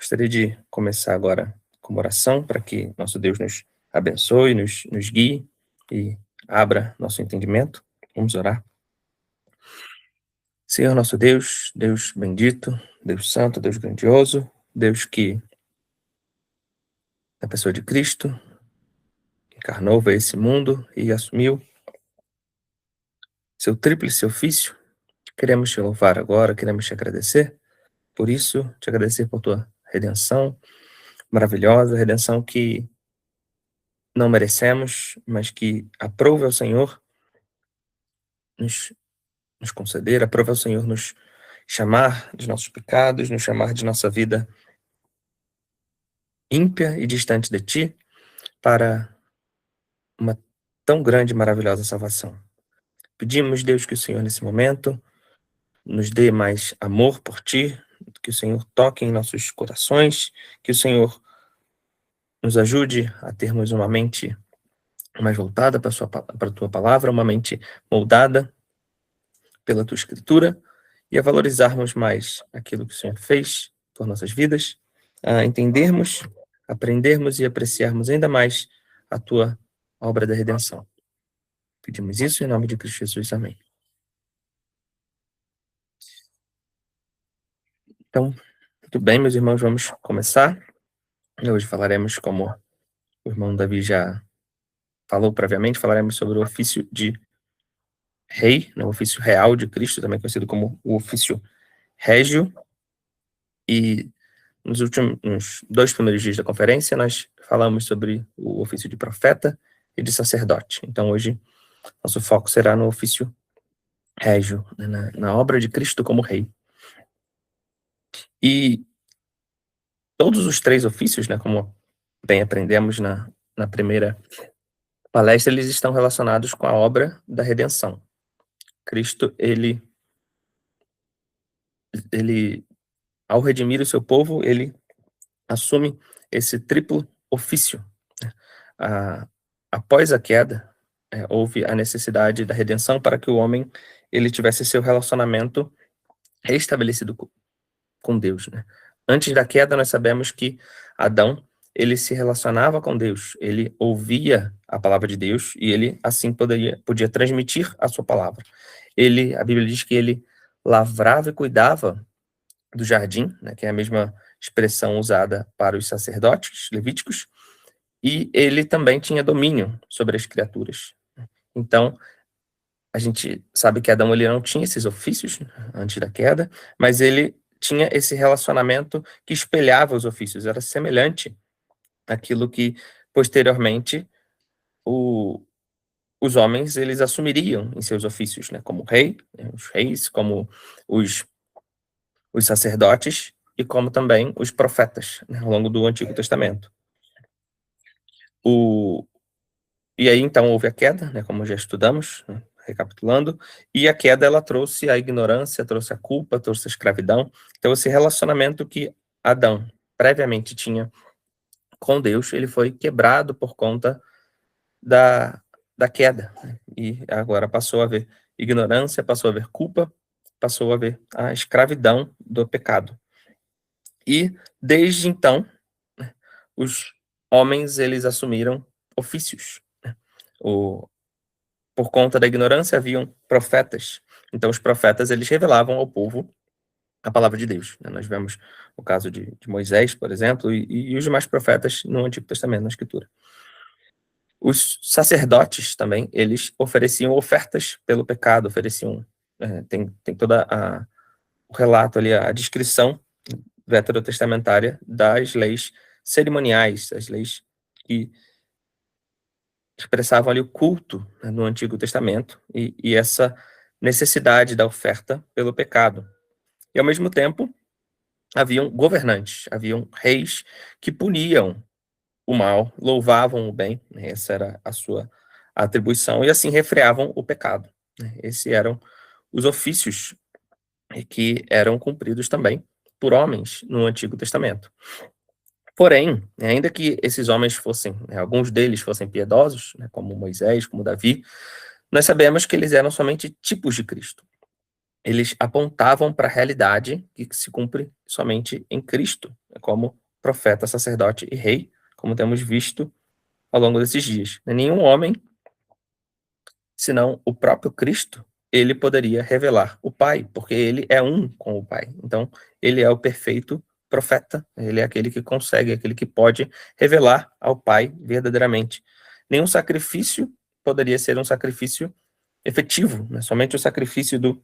Gostaria de começar agora com uma oração para que nosso Deus nos abençoe, nos guie e abra nosso entendimento. Vamos orar. Senhor nosso Deus, Deus bendito, Deus santo, Deus grandioso, Deus que, na pessoa de Cristo, encarnou, veio a esse mundo e assumiu seu tríplice ofício. Queremos te louvar agora, queremos te agradecer por isso, te agradecer por tua redenção maravilhosa, redenção que não merecemos, mas que aprove ao Senhor nos, nos conceder, aprove ao Senhor nos chamar de nossos pecados, nos chamar de nossa vida ímpia e distante de Ti, para uma tão grande e maravilhosa salvação. Pedimos, Deus, que o Senhor, nesse momento, nos dê mais amor por Ti, que o Senhor toque em nossos corações, que o Senhor nos ajude a termos uma mente mais voltada para a Tua palavra, uma mente moldada pela Tua Escritura, e a valorizarmos mais aquilo que o Senhor fez por nossas vidas, a entendermos, aprendermos e apreciarmos ainda mais a Tua obra da redenção. Pedimos isso em nome de Cristo Jesus. Amém. Então, muito bem, meus irmãos, vamos começar. Hoje falaremos, como o irmão Davi já falou previamente, falaremos sobre o ofício de rei, o ofício real de Cristo, também conhecido como o ofício régio. E nos últimos 2 primeiros dias da conferência, nós falamos sobre o ofício de profeta e de sacerdote. Então, hoje, nosso foco será no ofício régio, na obra de Cristo como rei. E todos os 3 ofícios, como bem aprendemos na primeira palestra, eles estão relacionados com a obra da redenção. Cristo, ele ao redimir o seu povo, ele assume esse triplo ofício. Após a queda, houve a necessidade da redenção para que o homem ele tivesse seu relacionamento restabelecido com Deus. Antes da queda, nós sabemos que Adão ele se relacionava com Deus, ele ouvia a palavra de Deus e ele assim podia transmitir a sua palavra. A Bíblia diz que ele lavrava e cuidava do jardim, que é a mesma expressão usada para os sacerdotes levíticos, e ele também tinha domínio sobre as criaturas. Então, a gente sabe que Adão ele não tinha esses ofícios antes da queda, mas ele tinha esse relacionamento que espelhava os ofícios, era semelhante àquilo que, posteriormente, os homens eles assumiriam em seus ofícios, como rei, os reis, como os sacerdotes e como também os profetas, ao longo do Antigo Testamento. E aí, então, houve a queda, como já estudamos, recapitulando, e a queda, ela trouxe a ignorância, trouxe a culpa, trouxe a escravidão. Então, esse relacionamento que Adão previamente tinha com Deus, ele foi quebrado por conta da queda. E agora passou a haver ignorância, passou a haver culpa, passou a haver a escravidão do pecado. E, desde então, os homens, eles assumiram ofícios. Por conta da ignorância, haviam profetas. Então, os profetas, eles revelavam ao povo a palavra de Deus. Nós vemos o caso de Moisés, por exemplo, e os demais profetas no Antigo Testamento, na Escritura. Os sacerdotes também, eles ofereciam ofertas pelo pecado, tem toda o relato ali, a descrição veterotestamentária das leis cerimoniais, as leis que expressavam ali o culto no Antigo Testamento e essa necessidade da oferta pelo pecado. E, ao mesmo tempo, haviam governantes, haviam reis que puniam o mal, louvavam o bem, essa era a sua atribuição, e assim refreavam o pecado. Esses eram os ofícios que eram cumpridos também por homens no Antigo Testamento. Porém, ainda que esses homens fossem, alguns deles fossem piedosos, como Moisés, como Davi, nós sabemos que eles eram somente tipos de Cristo. Eles apontavam para a realidade que se cumpre somente em Cristo, como profeta, sacerdote e rei, como temos visto ao longo desses dias. Nenhum homem, senão o próprio Cristo, ele poderia revelar o Pai, porque ele é um com o Pai. Então, ele é o perfeito profeta, ele é aquele que consegue, aquele que pode revelar ao Pai verdadeiramente. Nenhum sacrifício poderia ser um sacrifício efetivo, né? Somente o sacrifício do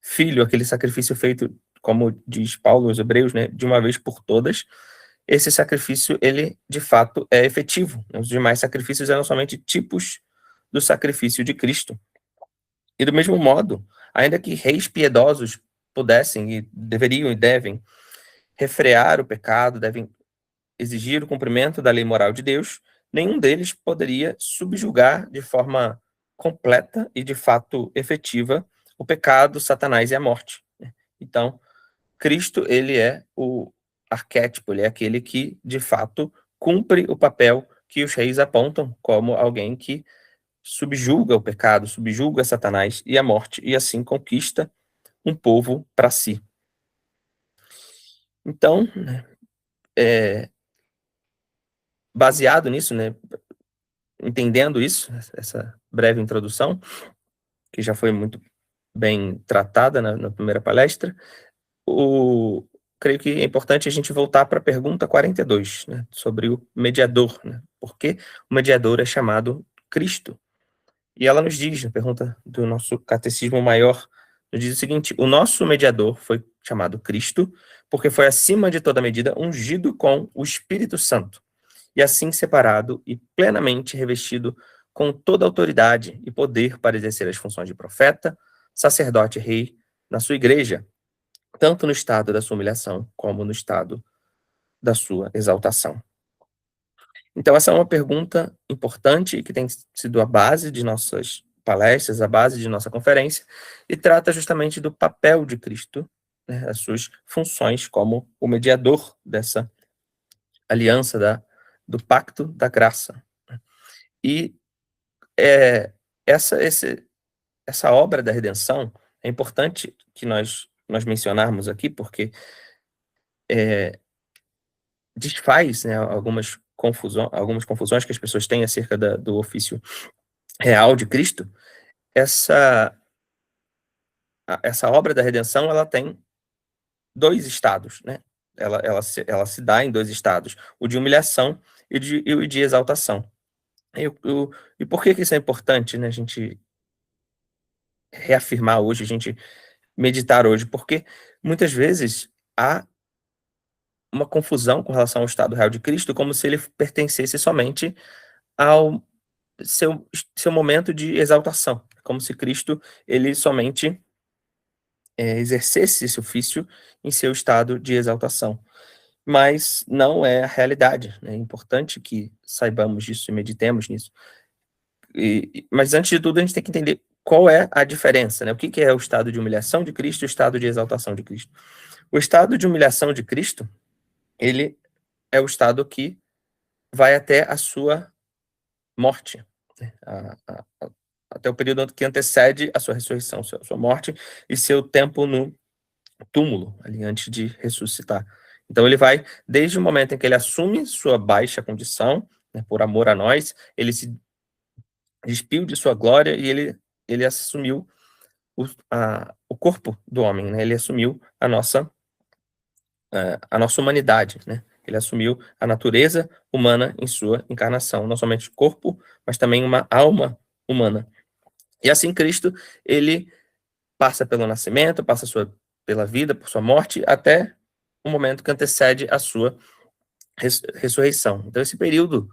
Filho, aquele sacrifício feito, como diz Paulo aos Hebreus, né, de uma vez por todas. Esse sacrifício, ele, de fato, é efetivo. Os demais sacrifícios eram somente tipos do sacrifício de Cristo. E do mesmo modo, ainda que reis piedosos pudessem e deveriam e devem refrear o pecado, devem exigir o cumprimento da lei moral de Deus, nenhum deles poderia subjugar de forma completa e de fato efetiva o pecado, Satanás e a morte. Então, Cristo, ele é o arquétipo, ele é aquele que, de fato, cumpre o papel que os reis apontam como alguém que subjuga o pecado, subjuga Satanás e a morte, e assim conquista um povo para si. Então, baseado nisso, né, entendendo isso, essa breve introdução, que já foi muito bem tratada na primeira palestra, creio que é importante a gente voltar para a pergunta 42, né, sobre o mediador, né, por que o mediador é chamado Cristo? E ela nos diz, na pergunta do nosso catecismo maior, nos diz o seguinte: o nosso mediador foi chamado Cristo, porque foi acima de toda medida ungido com o Espírito Santo, e assim separado e plenamente revestido com toda autoridade e poder para exercer as funções de profeta, sacerdote e rei na sua igreja, tanto no estado da sua humilhação como no estado da sua exaltação. Então, essa é uma pergunta importante que tem sido a base de nossas palestras, a base de nossa conferência, e trata justamente do papel de Cristo, né, as suas funções como o mediador dessa aliança, do pacto da graça. E essa, essa obra da redenção é importante que nós mencionarmos aqui, porque desfaz, né, algumas confusões que as pessoas têm acerca do ofício real de Cristo. Essa obra da redenção, ela tem dois estados, né? Ela se dá em dois estados, o de humilhação e o de exaltação. E por que isso é importante, né, a gente reafirmar hoje, a gente meditar hoje? Porque muitas vezes há uma confusão com relação ao estado real de Cristo, como se ele pertencesse somente ao seu momento de exaltação, como se Cristo, ele somente exercesse esse ofício em seu estado de exaltação. Mas não é a realidade, né? É importante que saibamos disso e meditemos nisso. Mas antes de tudo, a gente tem que entender qual é a diferença, né? O que é o estado de humilhação de Cristo e o estado de exaltação de Cristo. O estado de humilhação de Cristo, ele é o estado que vai até a sua morte, né? Até o período que antecede a sua ressurreição, sua morte e seu tempo no túmulo, ali antes de ressuscitar. Então ele vai, desde o momento em que ele assume sua baixa condição, né, por amor a nós, ele se despiu de sua glória e ele assumiu o corpo do homem, né? Ele assumiu a nossa humanidade, né? Ele assumiu a natureza humana em sua encarnação, não somente corpo, mas também uma alma humana. E assim Cristo, ele passa pelo nascimento, pela vida, por sua morte, até o momento que antecede a sua ressurreição. Então esse período,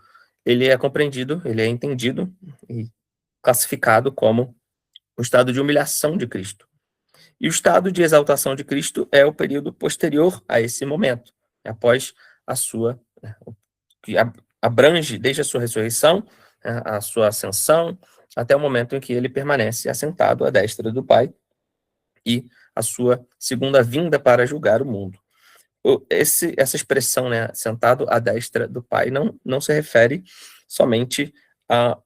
ele é compreendido, ele é entendido e classificado como o estado de humilhação de Cristo. E o estado de exaltação de Cristo é o período posterior a esse momento, após a sua, que abrange desde a sua ressurreição, a sua ascensão, até o momento em que ele permanece assentado à destra do Pai e a sua segunda vinda para julgar o mundo. Essa expressão, né, sentado à destra do Pai, não se refere somente a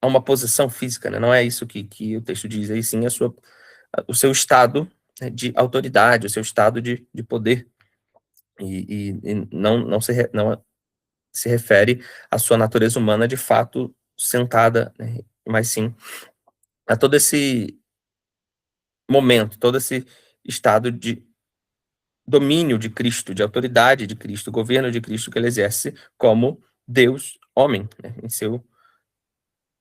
uma posição física, né? Não é isso que o texto diz, aí sim o seu estado, né, de autoridade, o seu estado de poder. e não se refere à sua natureza humana de fato sentada, né, mas sim a todo esse momento, todo esse estado de domínio de Cristo, de autoridade de Cristo, governo de Cristo que ele exerce como Deus homem, né, em seu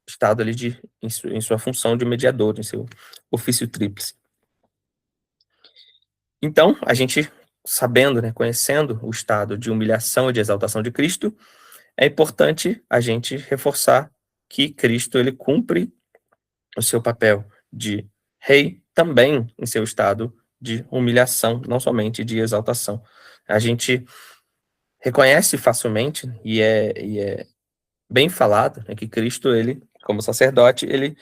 estado ali em sua função de mediador, em seu ofício tríplice. Então, a gente sabendo, né, conhecendo o estado de humilhação e de exaltação de Cristo, é importante a gente reforçar que Cristo ele cumpre o seu papel de rei também em seu estado de humilhação, não somente de exaltação. A gente reconhece facilmente e é bem falado, né, que Cristo ele, como sacerdote, ele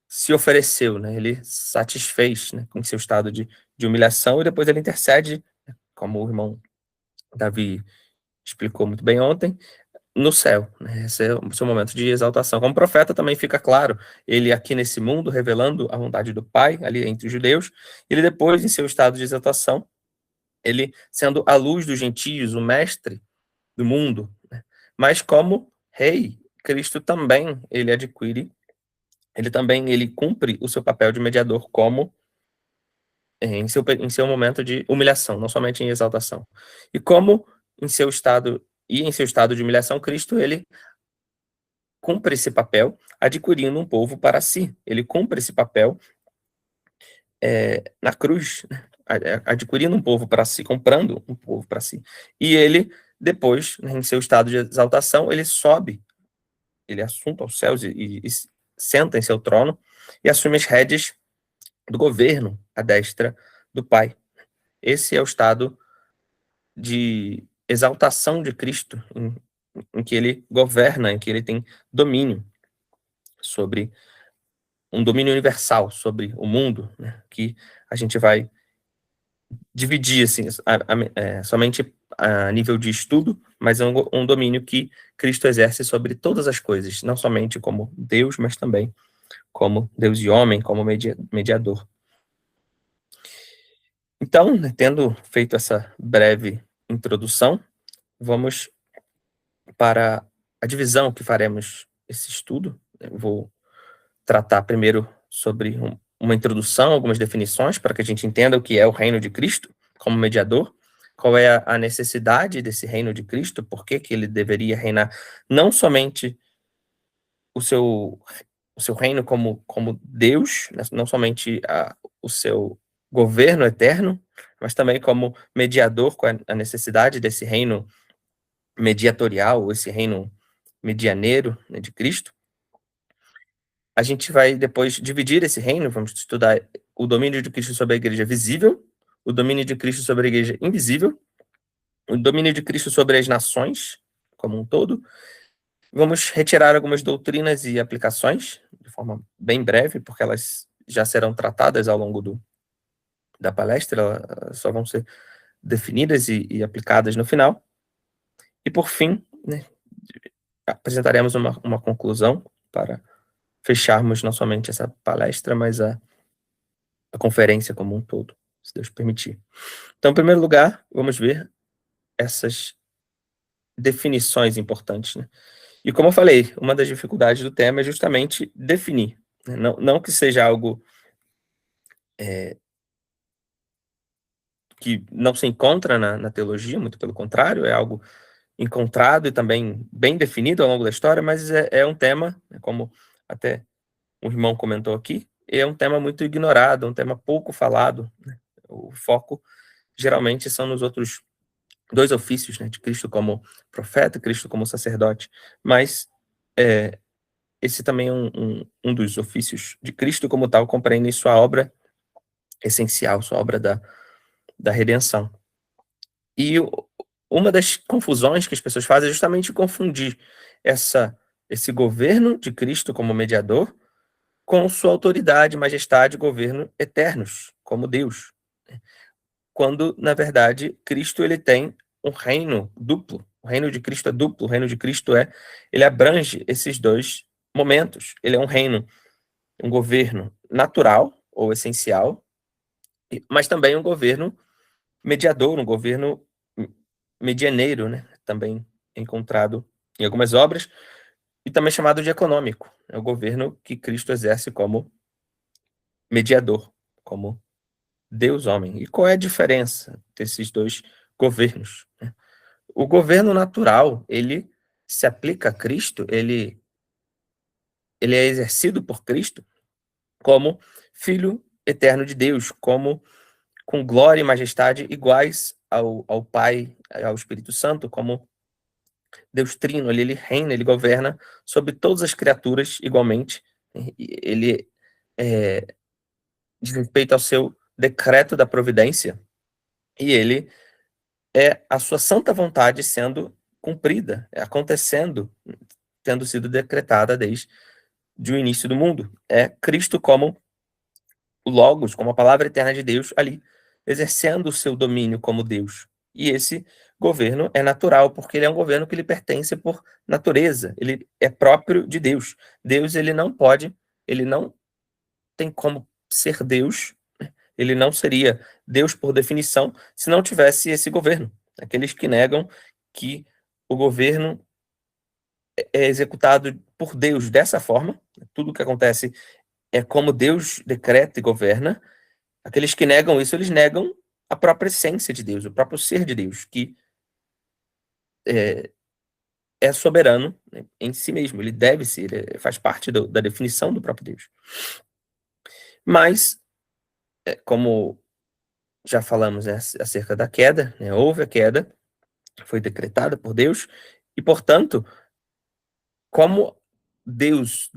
se ofereceu, né, ele satisfez, né, com seu estado de humilhação e depois ele intercede, como o irmão Davi explicou muito bem ontem, no céu, né? Esse é o seu momento de exaltação. Como profeta também fica claro, ele aqui nesse mundo revelando a vontade do Pai, ali entre os judeus, ele depois em seu estado de exaltação, ele sendo a luz dos gentios, o mestre do mundo, né? Mas como rei, Cristo também, ele cumpre o seu papel de mediador como em seu momento de humilhação, não somente em exaltação. E como em seu estado de humilhação, Cristo, ele cumpre esse papel adquirindo um povo para si. Ele cumpre esse papel na cruz, né? Adquirindo um povo para si, comprando um povo para si. E ele, depois, né, em seu estado de exaltação, ele sobe, ele assunta aos céus e senta em seu trono e assume as rédeas do governo à destra do Pai. Esse é o estado de exaltação de Cristo, em que ele governa, em que ele tem domínio sobre um domínio universal sobre o mundo, né, que a gente vai dividir assim, somente a nível de estudo, mas é um domínio que Cristo exerce sobre todas as coisas, não somente como Deus, mas também como Deus e homem, como mediador. Então, né, tendo feito essa breve introdução, vamos para a divisão que faremos esse estudo. Eu vou tratar primeiro sobre uma introdução, algumas definições, para que a gente entenda o que é o reino de Cristo como mediador, qual é a necessidade desse reino de Cristo, por que ele deveria reinar não somente o seu reino como Deus, né, não somente o seu governo eterno, mas também como mediador, com a necessidade desse reino mediatorial, esse reino medianeiro, né, de Cristo. A gente vai depois dividir esse reino, vamos estudar o domínio de Cristo sobre a igreja visível, o domínio de Cristo sobre a igreja invisível, o domínio de Cristo sobre as nações como um todo. Vamos retirar algumas doutrinas e aplicações, de forma bem breve, porque elas já serão tratadas ao longo da palestra, elas só vão ser definidas e aplicadas no final. E, por fim, né, apresentaremos uma conclusão para fecharmos não somente essa palestra, mas a conferência como um todo, se Deus permitir. Então, em primeiro lugar, vamos ver essas definições importantes, né? E como eu falei, uma das dificuldades do tema é justamente definir, né? Não que seja algo que não se encontra na teologia, muito pelo contrário, é algo encontrado e também bem definido ao longo da história, mas é um tema, né, como até o irmão comentou aqui, é um tema muito ignorado, um tema pouco falado, né? O foco geralmente são nos outros dois ofícios, né, de Cristo como profeta, Cristo como sacerdote, mas esse também é um dos ofícios de Cristo como tal, compreende sua obra essencial, sua obra da redenção. E uma das confusões que as pessoas fazem é justamente confundir esse governo de Cristo como mediador com sua autoridade, majestade e governo eternos, como Deus. Quando, na verdade, Cristo ele tem um reino duplo. O reino de Cristo é duplo. O reino de Cristo ele abrange esses dois momentos. Ele é um reino, um governo natural ou essencial, mas também um governo mediador, um governo medianeiro, né? Também encontrado em algumas obras, e também chamado de econômico. É o governo que Cristo exerce como mediador, como Deus-homem. E qual é a diferença desses dois governos? O governo natural, ele se aplica a Cristo, ele é exercido por Cristo como Filho eterno de Deus, como com glória e majestade iguais ao Pai, ao Espírito Santo, como Deus Trino, ele reina, ele governa sobre todas as criaturas igualmente. Ele diz respeito ao seu decreto da providência, e ele é a sua santa vontade sendo cumprida, acontecendo, tendo sido decretada desde o início do mundo. É Cristo como o Logos, como a palavra eterna de Deus ali, exercendo o seu domínio como Deus. E esse governo é natural, porque ele é um governo que lhe pertence por natureza, ele é próprio de Deus. Deus, ele não tem como ser Deus, ele não seria Deus por definição, se não tivesse esse governo. Aqueles que negam que o governo é executado por Deus dessa forma, tudo o que acontece é como Deus decreta e governa. Aqueles que negam isso, eles negam a própria essência de Deus, o próprio ser de Deus, que é soberano, né, em si mesmo, ele deve ser, faz parte da definição do próprio Deus. Mas, como já falamos, né, acerca da queda, né, houve a queda, foi decretada por Deus, e, portanto, como Deus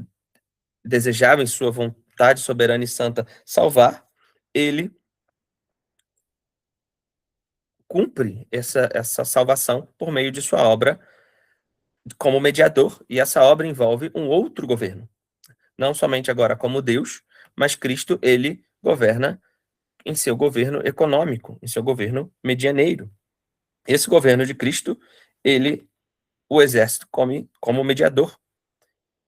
desejava em sua vontade soberana e santa salvar, ele cumpre essa salvação por meio de sua obra como mediador, e essa obra envolve um outro governo. Não somente agora como Deus, mas Cristo, ele governa em seu governo econômico, em seu governo medianeiro. Esse governo de Cristo, ele o exerce como mediador.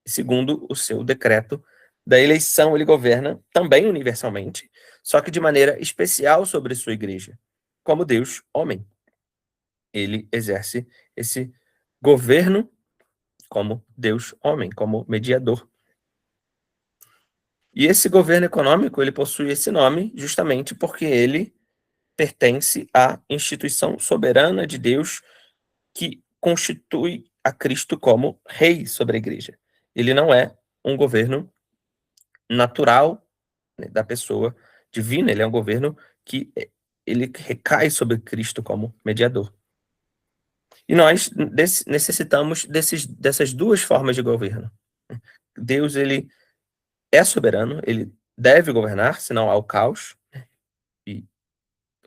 Segundo o seu decreto da eleição, ele governa também universalmente, só que de maneira especial sobre sua igreja, como Deus homem. Ele exerce esse governo como Deus homem, como mediador. E esse governo econômico, ele possui esse nome justamente porque ele pertence à instituição soberana de Deus que constitui a Cristo como rei sobre a igreja. Ele não é um governo natural, né, da pessoa divina, ele é um governo que ele recai sobre Cristo como mediador. E nós necessitamos dessas duas formas de governo. Deus, ele é soberano, ele deve governar, senão há o caos. E,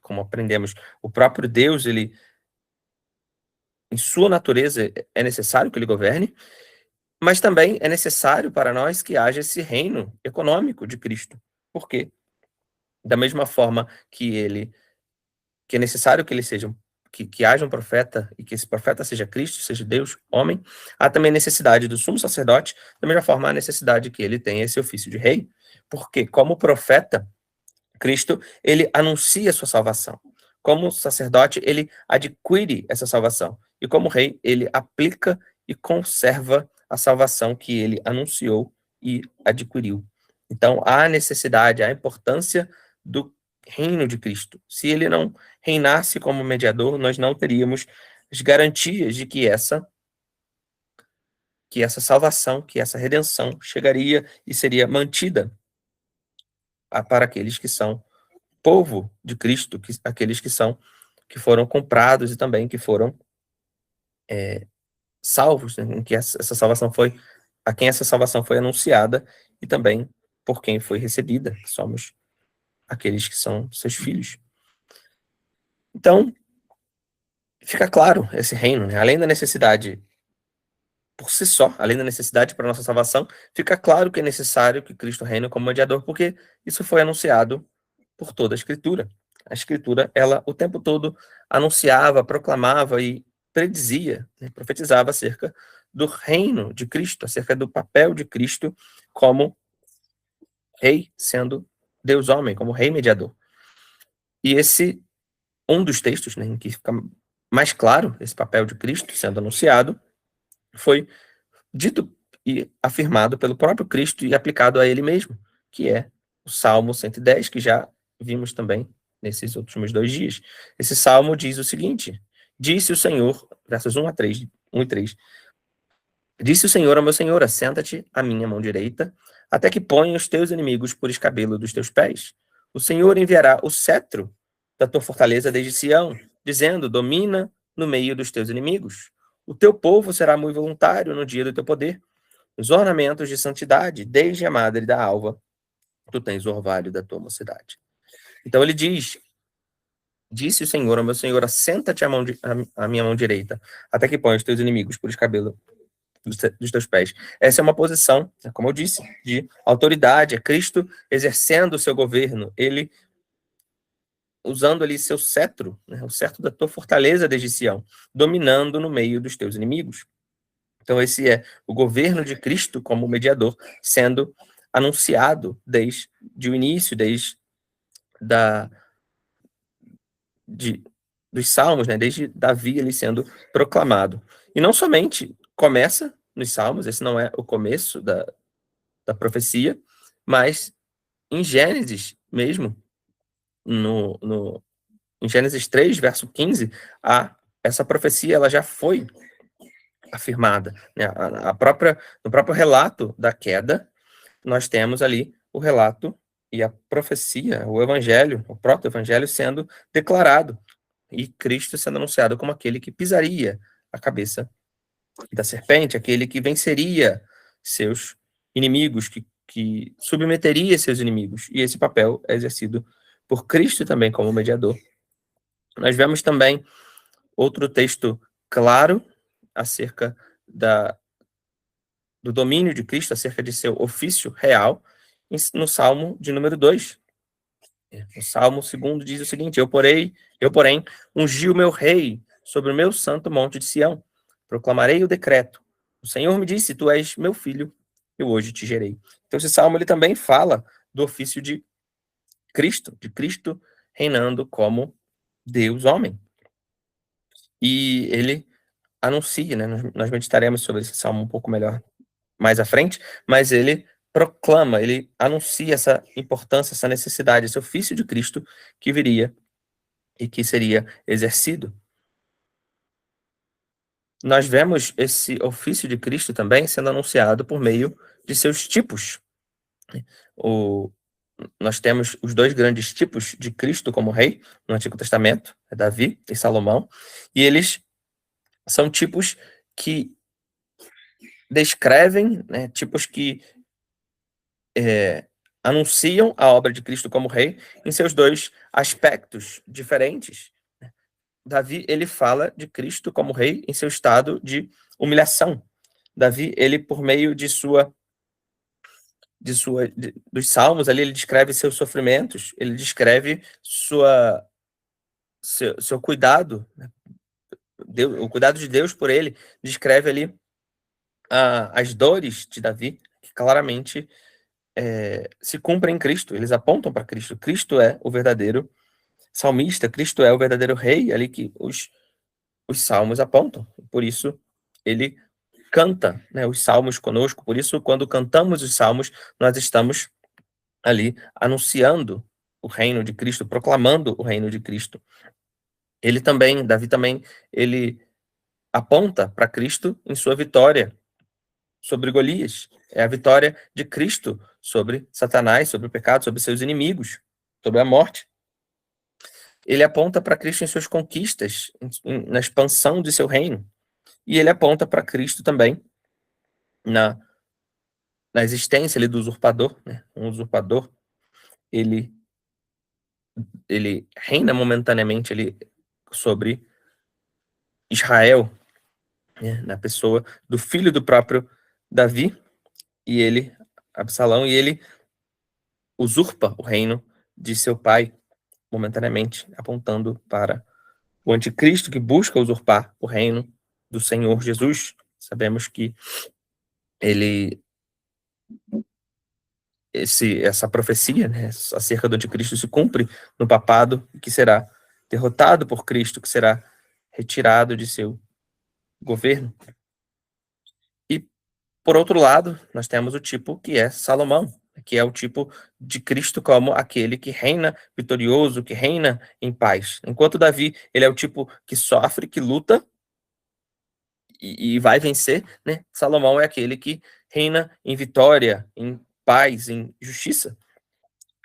como aprendemos, o próprio Deus, ele, em sua natureza, é necessário que ele governe, mas também é necessário para nós que haja esse reino econômico de Cristo. Por quê? Da mesma forma que é necessário que ele seja, que haja um profeta e que esse profeta seja Cristo, seja Deus, homem, há também necessidade do sumo sacerdote, da mesma forma há necessidade que ele tenha esse ofício de rei, porque como profeta, Cristo, ele anuncia a sua salvação. Como sacerdote, ele adquire essa salvação. E como rei, ele aplica e conserva a salvação que ele anunciou e adquiriu. Então, há necessidade, há importância do reino de Cristo. Se ele não reinasse como mediador, nós não teríamos as garantias de que essa salvação, que essa redenção chegaria e seria mantida para aqueles que são povo de Cristo, aqueles que foram comprados e também que foram salvos, né, em que essa salvação foi a quem essa salvação foi anunciada e também por quem foi recebida, que somos aqueles que são seus filhos. Então, fica claro esse reino, né? Além da necessidade por si só, além da necessidade para a nossa salvação, fica claro que é necessário que Cristo reine como mediador, porque isso foi anunciado por toda a Escritura. A Escritura, ela o tempo todo anunciava, proclamava e predizia, né, profetizava acerca do reino de Cristo, acerca do papel de Cristo como rei, sendo Deus homem, como rei mediador. E esse um dos textos, né, em que fica mais claro, esse papel de Cristo sendo anunciado, foi dito e afirmado pelo próprio Cristo e aplicado a ele mesmo, que é o Salmo 110, que já vimos também nesses últimos 2 dias. Esse salmo diz o seguinte: disse o Senhor, versos 1 e 3, disse o Senhor ao meu Senhor, assenta-te à minha mão direita, até que ponha os teus inimigos por escabelo dos teus pés. O Senhor enviará o cetro da tua fortaleza desde Sião, dizendo: domina no meio dos teus inimigos. O teu povo será muito voluntário no dia do teu poder. Os ornamentos de santidade, desde a madre da alva, tu tens o orvalho da tua mocidade. Então ele diz: disse o Senhor ao meu Senhor, assenta-te à minha mão direita, até que ponha os teus inimigos por escabelo dos teus pés. Essa é uma posição, como eu disse, de autoridade. É Cristo exercendo o seu governo, ele usando ali seu cetro, né, o cetro da tua fortaleza desde Sião, dominando no meio dos teus inimigos. Então esse é o governo de Cristo como mediador, sendo anunciado desde o início, da, de, dos Salmos, né, desde Davi ele sendo proclamado. E não somente começa nos Salmos, esse não é o começo da profecia, mas em Gênesis mesmo, em Gênesis 3, verso 15, essa profecia ela já foi afirmada, né? No próprio relato da queda, nós temos ali o relato e a profecia, o evangelho, o proto-evangelho sendo declarado e Cristo sendo anunciado como aquele que pisaria a cabeça da serpente, aquele que venceria seus inimigos, que submeteria seus inimigos. E esse papel é exercido por Cristo também como mediador. Nós vemos também outro texto claro acerca do domínio de Cristo, acerca de seu ofício real, no Salmo de número 2. O Salmo 2 diz o seguinte: porém, ungi o meu rei sobre o meu santo monte de Sião. Proclamarei o decreto. O Senhor me disse: tu és meu filho, eu hoje te gerei. Então esse salmo ele também fala do ofício de Cristo reinando como Deus homem. E ele anuncia, né? Nós meditaremos sobre esse salmo um pouco melhor mais à frente, mas ele proclama, ele anuncia essa importância, essa necessidade, esse ofício de Cristo que viria e que seria exercido. Nós vemos esse ofício de Cristo também sendo anunciado por meio de seus tipos. Nós temos os 2 grandes tipos de Cristo como rei no Antigo Testamento, Davi e Salomão, e eles são tipos que descrevem, né, tipos que anunciam a obra de Cristo como rei em seus 2 aspectos diferentes. Davi, ele fala de Cristo como rei em seu estado de humilhação. Davi, ele por meio dos salmos ali, ele descreve seus sofrimentos, ele descreve seu cuidado, né? O cuidado de Deus por ele, descreve ali as dores de Davi, que claramente se cumprem em Cristo, eles apontam para Cristo. Cristo é o verdadeiro salmista, Cristo é o verdadeiro rei ali que os salmos apontam. Por isso, ele canta, né, os salmos conosco. Por isso, quando cantamos os salmos, nós estamos ali anunciando o reino de Cristo, proclamando o reino de Cristo. Davi também, ele aponta para Cristo em sua vitória sobre Golias. É a vitória de Cristo sobre Satanás, sobre o pecado, sobre seus inimigos, sobre a morte. Ele aponta para Cristo em suas conquistas, na expansão de seu reino. E ele aponta para Cristo também na existência ali do usurpador, né? Um usurpador, ele reina momentaneamente ali sobre Israel, né? Na pessoa do filho do próprio Davi, Absalão, e ele usurpa o reino de seu pai momentaneamente, apontando para o anticristo que busca usurpar o reino do Senhor Jesus. Sabemos que essa profecia, né, acerca do anticristo se cumpre no papado, que será derrotado por Cristo, que será retirado de seu governo. E, por outro lado, nós temos o tipo que é Salomão, que é o tipo de Cristo como aquele que reina vitorioso, que reina em paz. Enquanto Davi, ele é o tipo que sofre, que luta e vai vencer, né? Salomão é aquele que reina em vitória, em paz, em justiça.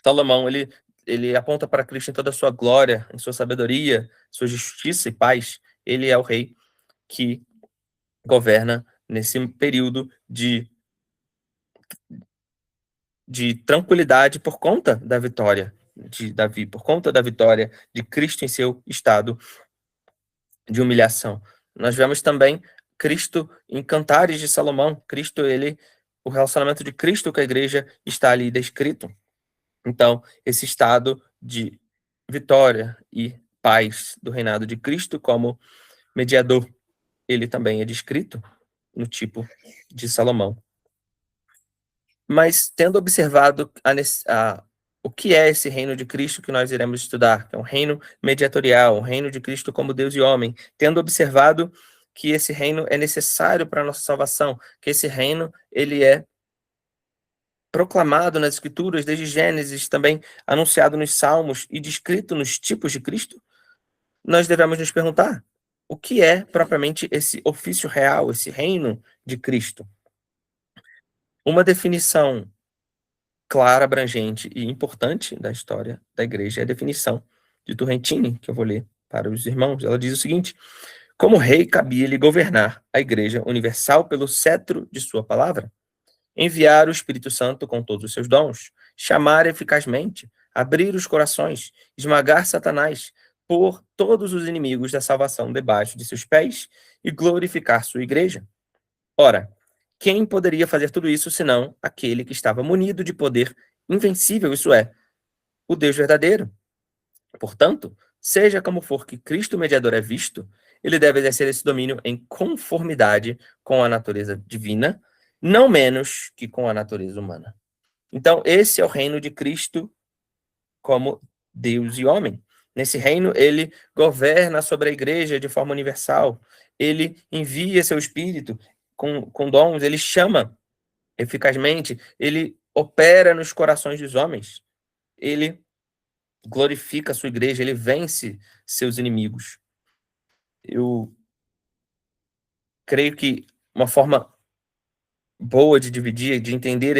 Salomão, ele aponta para Cristo em toda a sua glória, em sua sabedoria, sua justiça e paz. Ele é o rei que governa nesse período de tranquilidade por conta da vitória de Davi, por conta da vitória de Cristo em seu estado de humilhação. Nós vemos também Cristo em Cantares de Salomão. O relacionamento de Cristo com a igreja está ali descrito. Então, esse estado de vitória e paz do reinado de Cristo como mediador, ele também é descrito no tipo de Salomão. Mas, tendo observado o que é esse reino de Cristo que nós iremos estudar, que é um reino mediatorial, um reino de Cristo como Deus e homem, tendo observado que esse reino é necessário para a nossa salvação, que esse reino ele é proclamado nas Escrituras, desde Gênesis, também anunciado nos Salmos e descrito nos tipos de Cristo, nós devemos nos perguntar: o que é propriamente esse ofício real, esse reino de Cristo? Uma definição clara, abrangente e importante da história da igreja é a definição de Turrentini, que eu vou ler para os irmãos. Ela diz o seguinte: como rei cabia-lhe governar a igreja universal pelo cetro de sua palavra, enviar o Espírito Santo com todos os seus dons, chamar eficazmente, abrir os corações, esmagar Satanás, pôr todos os inimigos da salvação debaixo de seus pés e glorificar sua igreja. Ora, quem poderia fazer tudo isso senão aquele que estava munido de poder invencível, isso é, o Deus verdadeiro? Portanto, seja como for que Cristo mediador é visto, ele deve exercer esse domínio em conformidade com a natureza divina, não menos que com a natureza humana. Então, esse é o reino de Cristo como Deus e homem. Nesse reino, ele governa sobre a igreja de forma universal. Ele envia seu espírito com dons, ele chama eficazmente, ele opera nos corações dos homens. Ele glorifica a sua igreja, ele vence seus inimigos. Eu creio que uma forma boa de dividir, de entender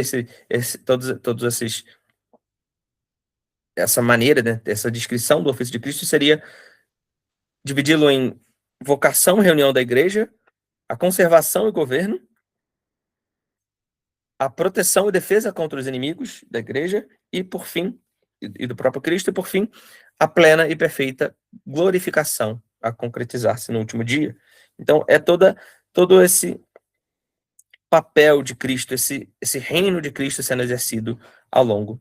todos essa maneira, né, essa descrição do ofício de Cristo seria dividi-lo em vocação e reunião da igreja, a conservação e governo, a proteção e defesa contra os inimigos da igreja e, por fim, e do próprio Cristo, e, por fim, a plena e perfeita glorificação a concretizar-se no último dia. Então, é todo esse papel de Cristo, esse reino de Cristo sendo exercido ao longo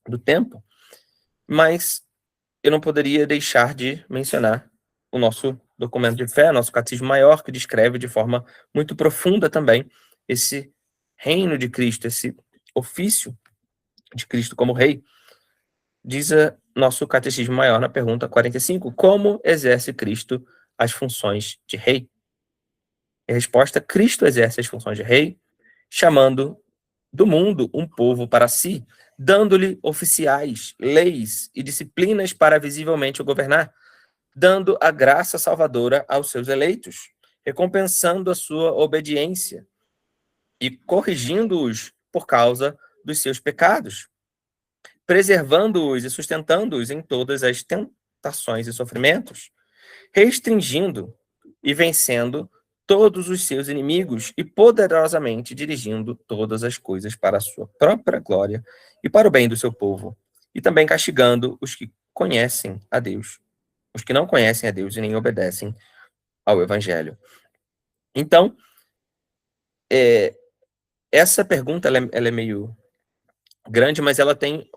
do tempo. Mas eu não poderia deixar de mencionar o nosso documento de fé, nosso catecismo maior, que descreve de forma muito profunda também esse reino de Cristo, esse ofício de Cristo como rei. Diz nosso catecismo maior na pergunta 45, como exerce Cristo as funções de rei? E a resposta: Cristo exerce as funções de rei, chamando do mundo um povo para si, dando-lhe oficiais, leis e disciplinas para visivelmente o governar, dando a graça salvadora aos seus eleitos, recompensando a sua obediência e corrigindo-os por causa dos seus pecados, preservando-os e sustentando-os em todas as tentações e sofrimentos, restringindo e vencendo todos os seus inimigos e poderosamente dirigindo todas as coisas para a sua própria glória e para o bem do seu povo, e também castigando os que conhecem a Deus, os que não conhecem a Deus e nem obedecem ao Evangelho. Então, essa pergunta ela é meio grande, mas ela tem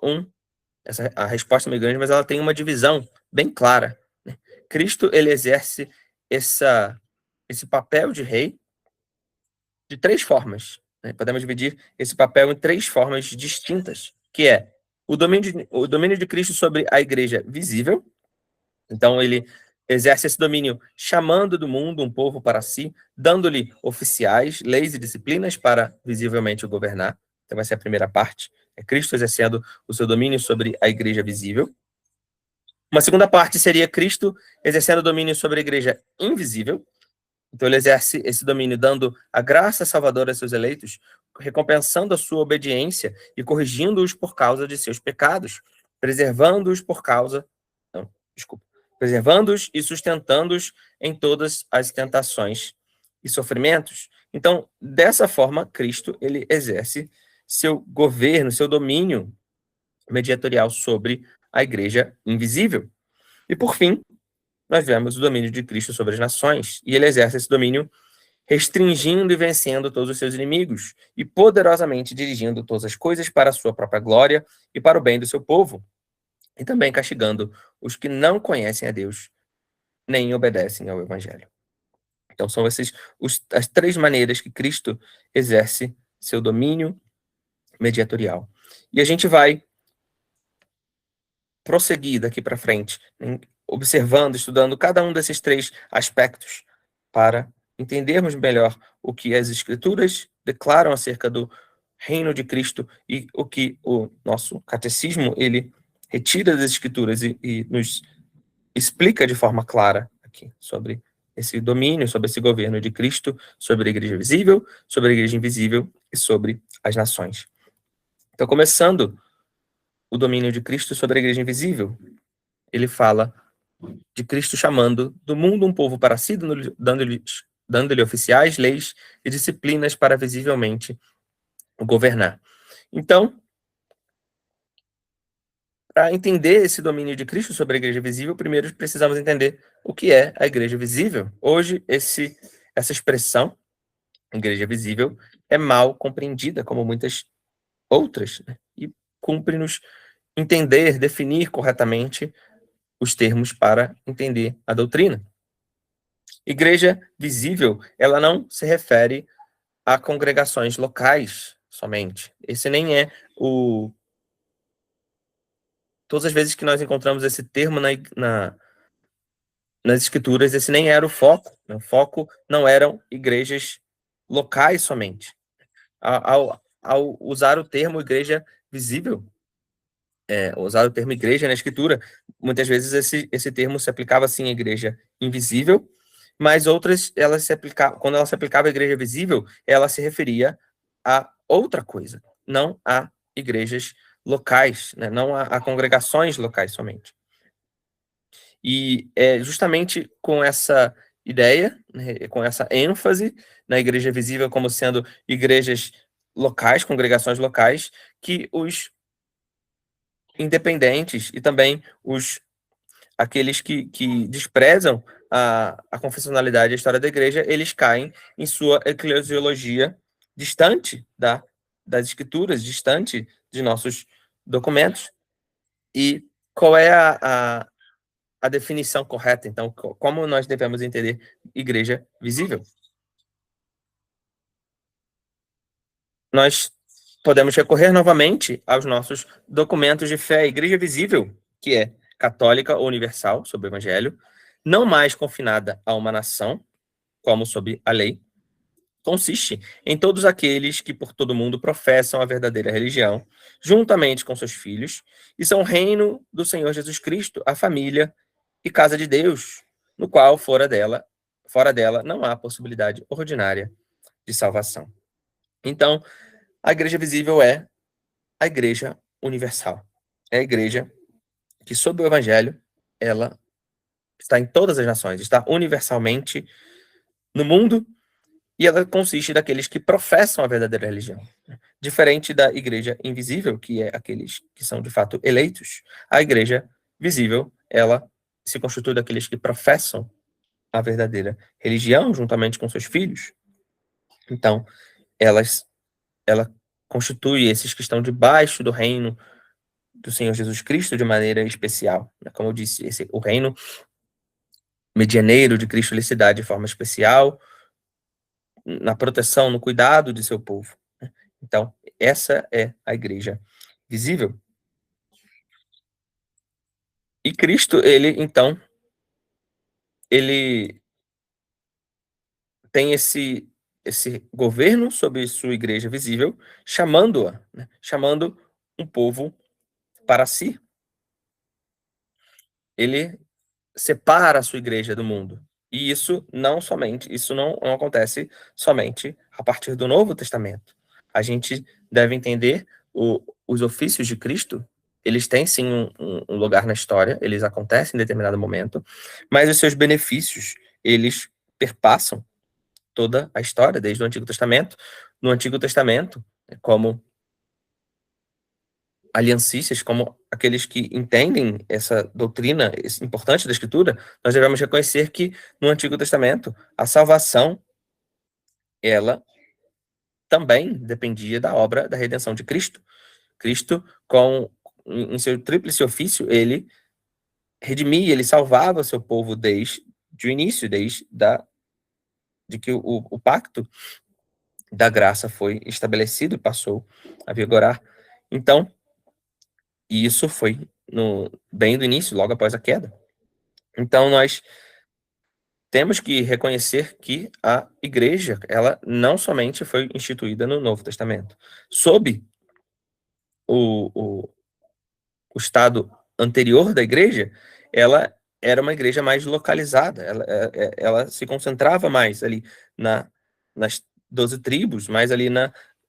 a resposta é meio grande, mas ela tem uma divisão bem clara, né? Cristo, ele exerce esse papel de rei de três formas, né? Podemos dividir esse papel em três formas distintas, que é o domínio de Cristo sobre a igreja visível. Então, ele exerce esse domínio chamando do mundo um povo para si, dando-lhe oficiais, leis e disciplinas para visivelmente o governar. Então vai ser a primeira parte. É Cristo exercendo o seu domínio sobre a igreja visível. Uma segunda parte seria Cristo exercendo o domínio sobre a igreja invisível. Então ele exerce esse domínio dando a graça salvadora a seus eleitos, recompensando a sua obediência e corrigindo-os por causa de seus pecados, preservando-os por causa, não, desculpa, preservando-os e sustentando-os em todas as tentações e sofrimentos. Então, dessa forma, Cristo ele exerce seu governo, seu domínio mediatorial sobre a igreja invisível. E por fim, nós vemos o domínio de Cristo sobre as nações, e ele exerce esse domínio restringindo e vencendo todos os seus inimigos, e poderosamente dirigindo todas as coisas para a sua própria glória e para o bem do seu povo, e também castigando os que não conhecem a Deus, nem obedecem ao Evangelho. Então são as três maneiras que Cristo exerce seu domínio mediatorial. E a gente vai prosseguir daqui para frente, observando, estudando cada um desses três aspectos, para entendermos melhor o que as Escrituras declaram acerca do reino de Cristo e o que o nosso catecismo ele retira das Escrituras e nos explica de forma clara aqui sobre esse domínio, sobre esse governo de Cristo, sobre a igreja visível, sobre a igreja invisível e sobre as nações. Então, começando o domínio de Cristo sobre a igreja invisível, ele fala de Cristo chamando do mundo um povo para si, dando-lhe oficiais, leis e disciplinas para visivelmente o governar. Então, para entender esse domínio de Cristo sobre a igreja visível, primeiro precisamos entender o que é a igreja visível. Hoje, essa expressão, igreja visível, é mal compreendida, como muitas outras, né? E cumpre-nos entender, definir corretamente os termos para entender a doutrina. Igreja visível, ela não se refere a congregações locais somente. Esse nem é o... Todas as vezes que nós encontramos esse termo nas escrituras, esse nem era o foco. Né? O foco não eram igrejas locais somente. Ao usar o termo igreja visível, usar o termo igreja na escritura, muitas vezes esse termo se aplicava assim à igreja invisível, mas outras, quando ela se aplicava à igreja visível, ela se referia a outra coisa, não a igrejas locais, né? Não a congregações locais somente. E é justamente com essa ideia, né, com essa ênfase na igreja visível como sendo igrejas locais, congregações locais, que os independentes e também aqueles que desprezam a confessionalidade e a história da igreja, eles caem em sua eclesiologia distante das escrituras, distante de nossos documentos. E qual é a definição correta, então, como nós devemos entender igreja visível? Nós podemos recorrer novamente aos nossos documentos de fé. A igreja visível, que é católica ou universal, sob o evangelho, não mais confinada a uma nação, como sob a lei, consiste em todos aqueles que por todo mundo professam a verdadeira religião, juntamente com seus filhos, e são reino do Senhor Jesus Cristo, a família e casa de Deus, no qual fora dela não há possibilidade ordinária de salvação. Então, a igreja visível é a igreja universal. É a igreja que, sob o evangelho, ela está em todas as nações, está universalmente no mundo, e ela consiste daqueles que professam a verdadeira religião. Diferente da igreja invisível, que é aqueles que são de fato eleitos, a igreja visível, ela se constitui daqueles que professam a verdadeira religião, juntamente com seus filhos. Então, ela constitui esses que estão debaixo do reino do Senhor Jesus Cristo de maneira especial. Como eu disse, o reino medianeiro de Cristo ele se dá de forma especial na proteção, no cuidado de seu povo. Então, essa é a igreja visível. E Cristo, ele, então, ele tem esse governo sobre sua igreja visível, chamando-a, né, chamando um povo para si. Ele separa a sua igreja do mundo. E isso não acontece somente a partir do Novo Testamento. A gente deve entender os ofícios de Cristo, eles têm sim um lugar na história, eles acontecem em determinado momento, mas os seus benefícios, eles perpassam toda a história, desde o Antigo Testamento. No Antigo Testamento, como aliancistas, como aqueles que entendem essa doutrina importante da Escritura, nós devemos reconhecer que no Antigo Testamento a salvação, ela também dependia da obra da redenção de Cristo. Cristo, em seu tríplice ofício, ele redimia, ele salvava o seu povo desde o início, de que o pacto da graça foi estabelecido e passou a vigorar. Então, isso foi bem do início, logo após a queda. Então, nós temos que reconhecer que a igreja, ela não somente foi instituída no Novo Testamento. Sob o, o, o estado anterior da igreja, ela era uma igreja mais localizada, ela se concentrava mais ali nas 12 tribos, mais ali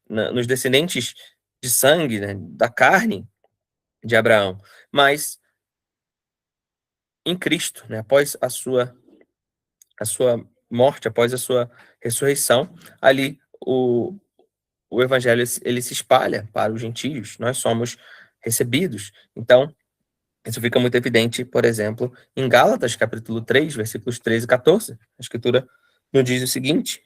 nos descendentes de sangue, né, da carne de Abraão. Mas em Cristo, né, após a sua morte, após a sua ressurreição, ali o evangelho ele se espalha para os gentios, nós somos recebidos. Então, isso fica muito evidente, por exemplo, em Gálatas, capítulo 3, versículos 13 e 14. A escritura nos diz o seguinte: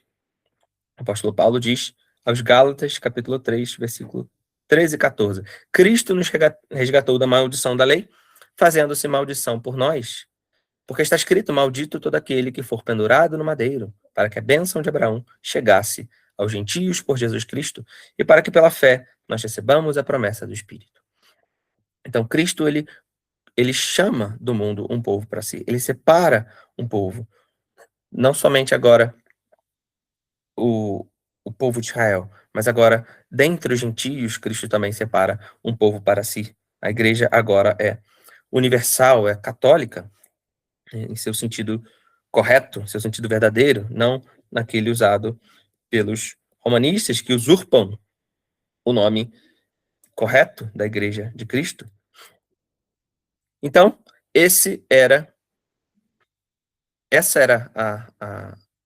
o apóstolo Paulo diz aos Gálatas, capítulo 3, versículo 13 e 14: Cristo nos resgatou da maldição da lei, fazendo-se maldição por nós, porque está escrito: maldito todo aquele que for pendurado no madeiro, para que a bênção de Abraão chegasse aos gentios por Jesus Cristo, e para que pela fé nós recebamos a promessa do Espírito. Então, Cristo, ele chama do mundo um povo para si, ele separa um povo. Não somente agora o povo de Israel, mas agora, dentre os gentios, Cristo também separa um povo para si. A igreja agora é universal, é católica, em seu sentido correto, seu sentido verdadeiro, não naquele usado pelos romanistas que usurpam o nome correto da Igreja de Cristo. Então, essa era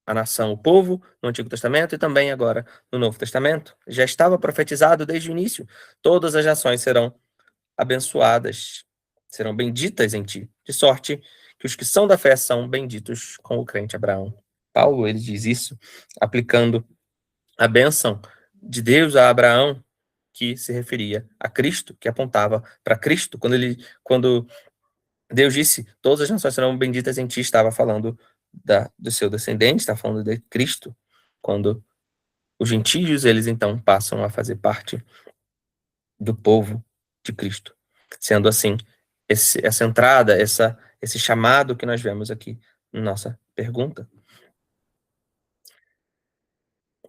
a nação, o povo, no Antigo Testamento e também agora no Novo Testamento. Já estava profetizado desde o início. Todas as nações serão abençoadas, serão benditas em ti, de sorte que os que são da fé são benditos com o crente Abraão. Paulo, ele diz isso aplicando a bênção de Deus a Abraão, que se referia a Cristo, que apontava para Cristo. Quando Deus disse, todas as nações serão benditas em ti, estava falando do seu descendente, está falando de Cristo. Quando os gentios, eles então passam a fazer parte do povo de Cristo. Sendo assim, essa entrada, esse chamado que nós vemos aqui na nossa pergunta.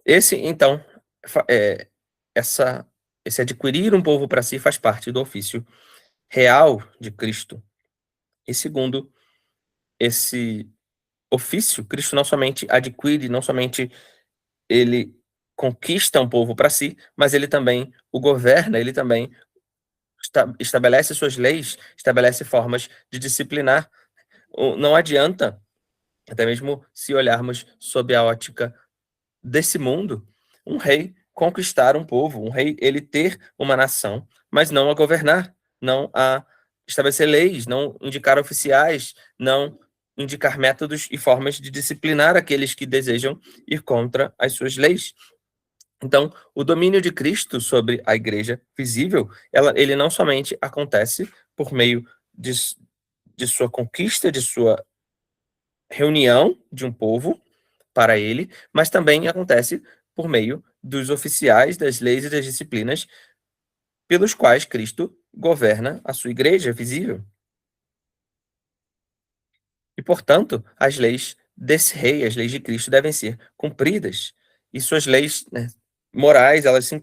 Então, esse adquirir um povo para si faz parte do ofício real de Cristo. E segundo esse ofício, Cristo não somente adquire, não somente ele conquista um povo para si, mas ele também o governa, ele também estabelece suas leis, estabelece formas de disciplinar. Não adianta, até mesmo se olharmos sob a ótica desse mundo, um rei conquistar um povo, um rei ele ter uma nação, mas não a governar, não a estabelecer leis, não indicar oficiais, não indicar métodos e formas de disciplinar aqueles que desejam ir contra as suas leis. Então, o domínio de Cristo sobre a igreja visível, ele não somente acontece por meio de sua conquista, de sua reunião de um povo para ele, mas também acontece por meio dos oficiais, das leis e das disciplinas pelos quais Cristo governa a sua igreja visível. E, portanto, as leis desse rei, as leis de Cristo, devem ser cumpridas. E suas leis, né, morais, elas se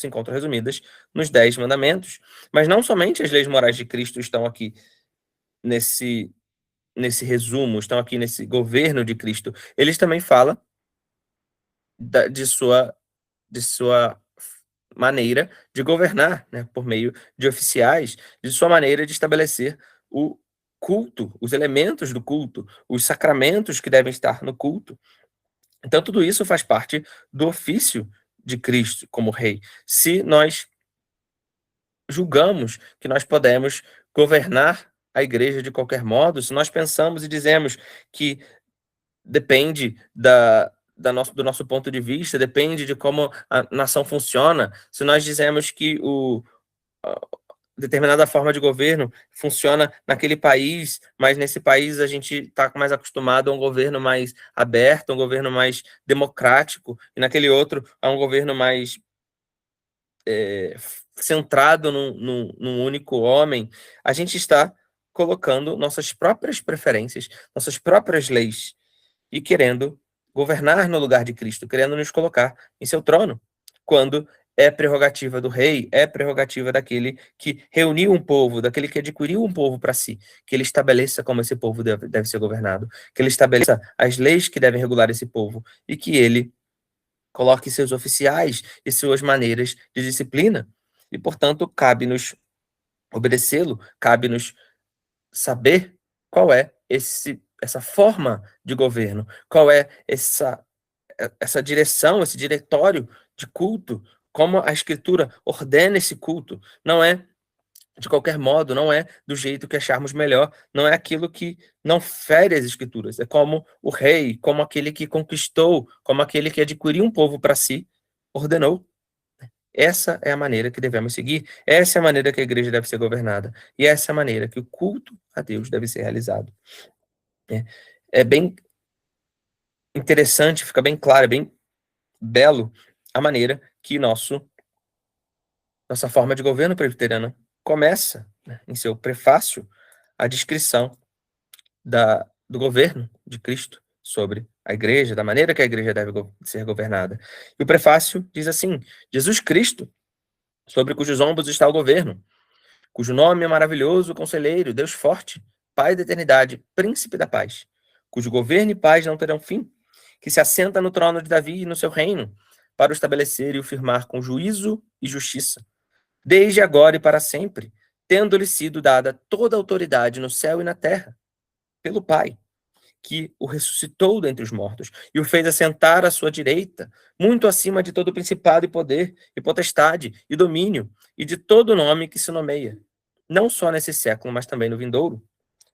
encontram resumidas nos 10 mandamentos. Mas não somente as leis morais de Cristo estão aqui nesse, nesse resumo, estão aqui nesse governo de Cristo. Eles também falam de sua maneira de governar, né, por meio de oficiais, de sua maneira de estabelecer o culto, os elementos do culto, os sacramentos que devem estar no culto. Então, tudo isso faz parte do ofício de Cristo como rei. Se nós julgamos que nós podemos governar a igreja de qualquer modo, se nós pensamos e dizemos que depende do nosso ponto de vista, depende de como a nação funciona, se nós dizemos que determinada forma de governo funciona naquele país, mas nesse país a gente está mais acostumado a um governo mais aberto, um governo mais democrático, e naquele outro a um governo mais centrado num único homem, a gente está colocando nossas próprias preferências, nossas próprias leis e querendo governar no lugar de Cristo, querendo nos colocar em seu trono, quando é prerrogativa do rei, é prerrogativa daquele que reuniu um povo, daquele que adquiriu um povo para si, que ele estabeleça como esse povo deve ser governado, que ele estabeleça as leis que devem regular esse povo e que ele coloque seus oficiais e suas maneiras de disciplina. E, portanto, cabe-nos obedecê-lo, cabe-nos saber qual é essa forma de governo, qual é essa direção, esse diretório de culto, como a Escritura ordena esse culto. Não é de qualquer modo, não é do jeito que acharmos melhor, não é aquilo que não fere as Escrituras. É como o rei, como aquele que conquistou, como aquele que adquiriu um povo para si, ordenou. Essa é a maneira que devemos seguir, essa é a maneira que a igreja deve ser governada, e essa é a maneira que o culto a Deus deve ser realizado. É bem interessante, fica bem claro, é bem belo a maneira que nossa forma de governo presbiteriana começa, né, em seu prefácio, a descrição do governo de Cristo sobre a igreja, da maneira que a igreja deve ser governada. E o prefácio diz assim: Jesus Cristo, sobre cujos ombros está o governo, cujo nome é maravilhoso, conselheiro, Deus forte, Pai da eternidade, príncipe da paz, cujo governo e paz não terão fim, que se assenta no trono de Davi e no seu reino, para o estabelecer e o firmar com juízo e justiça, desde agora e para sempre, tendo-lhe sido dada toda a autoridade no céu e na terra, pelo Pai, que o ressuscitou dentre os mortos e o fez assentar à sua direita, muito acima de todo principado e poder, e potestade, e domínio, e de todo nome que se nomeia, não só nesse século, mas também no vindouro.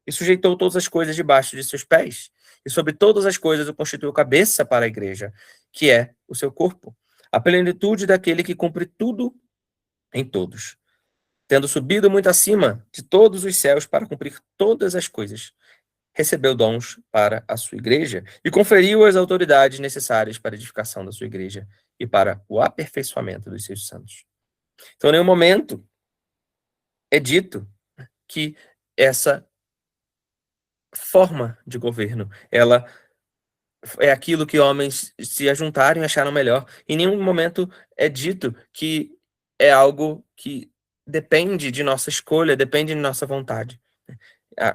E sujeitou todas as coisas debaixo de seus pés, e sobre todas as coisas o constituiu cabeça para a igreja, que é o seu corpo, a plenitude daquele que cumpre tudo em todos, tendo subido muito acima de todos os céus para cumprir todas as coisas, recebeu dons para a sua igreja e conferiu as autoridades necessárias para a edificação da sua igreja e para o aperfeiçoamento dos seus santos. Então, em nenhum momento é dito que essa forma de governo, ela é aquilo que homens se ajuntaram e acharam melhor. Em nenhum momento é dito que é algo que depende de nossa escolha, depende de nossa vontade.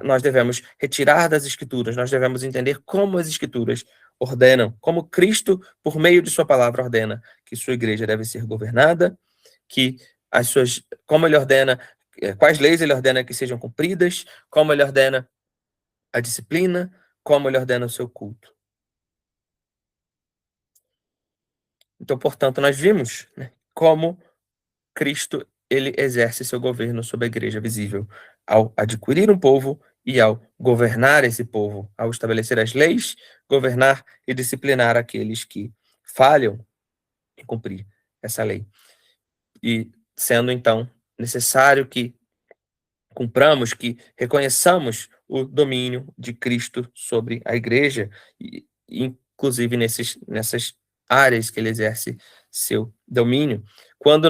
Nós devemos retirar das Escrituras, nós devemos entender como as Escrituras ordenam, como Cristo, por meio de sua palavra, ordena que sua igreja deve ser governada, que como ele ordena, quais leis ele ordena que sejam cumpridas, como ele ordena a disciplina, como ele ordena o seu culto. Então, portanto, nós vimos, né, como Cristo ele exerce seu governo sobre a igreja visível ao adquirir um povo e ao governar esse povo, ao estabelecer as leis, governar e disciplinar aqueles que falham em cumprir essa lei. E sendo então necessário que cumpramos, que reconheçamos o domínio de Cristo sobre a igreja, e inclusive nessas áreas que ele exerce seu domínio. Quando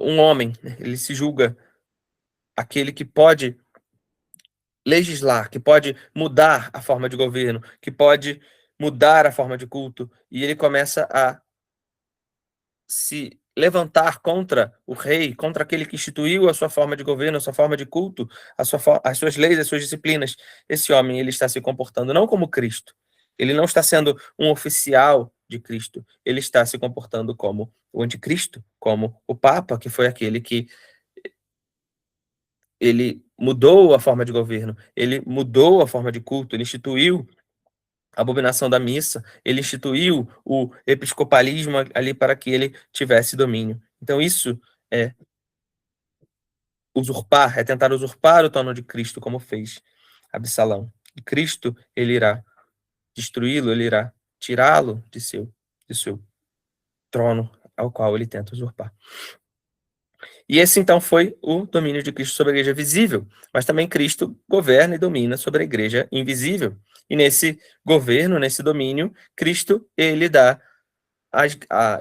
um homem, né, ele se julga aquele que pode legislar, que pode mudar a forma de governo, que pode mudar a forma de culto, e ele começa a se levantar contra o rei, contra aquele que instituiu a sua forma de governo, a sua forma de culto, as suas leis, as suas disciplinas. Esse homem, ele está se comportando não como Cristo. Ele não está sendo um oficial de Cristo. Ele está se comportando como o anticristo, como o Papa, que foi aquele que ele mudou a forma de governo, ele mudou a forma de culto, ele instituiu a abominação da missa, ele instituiu o episcopalismo ali para que ele tivesse domínio. Então isso é usurpar, é tentar usurpar o trono de Cristo, como fez Absalão. E Cristo, ele irá destruí-lo, ele irá tirá-lo de seu trono ao qual ele tenta usurpar. E esse então foi o domínio de Cristo sobre a igreja visível, mas também Cristo governa e domina sobre a igreja invisível. E nesse governo, nesse domínio, Cristo, ele dá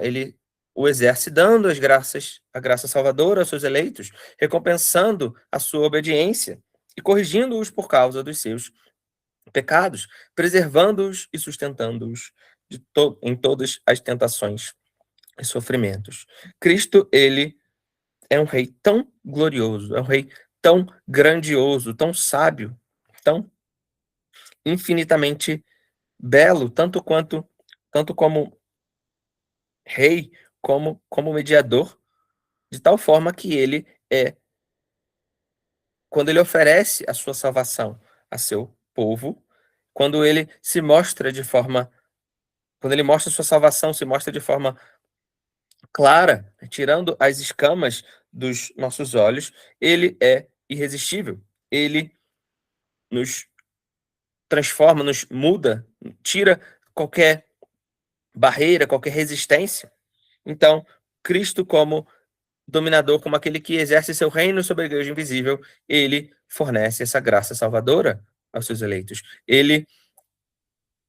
ele o exerce dando as graças, a graça salvadora aos seus eleitos, recompensando a sua obediência e corrigindo-os por causa dos seus pecados, preservando-os e sustentando-os em todas as tentações e sofrimentos. Cristo, ele é um rei tão glorioso, é um rei tão grandioso, tão sábio, tão infinitamente belo, tanto como rei, como mediador, de tal forma que ele quando ele oferece a sua salvação a seu povo, quando ele se mostra de forma, quando ele mostra a sua salvação, se mostra de forma clara, tirando as escamas dos nossos olhos, ele é irresistível. Ele nos transforma, nos muda, tira qualquer barreira, qualquer resistência. Então, Cristo como dominador, como aquele que exerce seu reino sobre a igreja invisível, ele fornece essa graça salvadora aos seus eleitos. Ele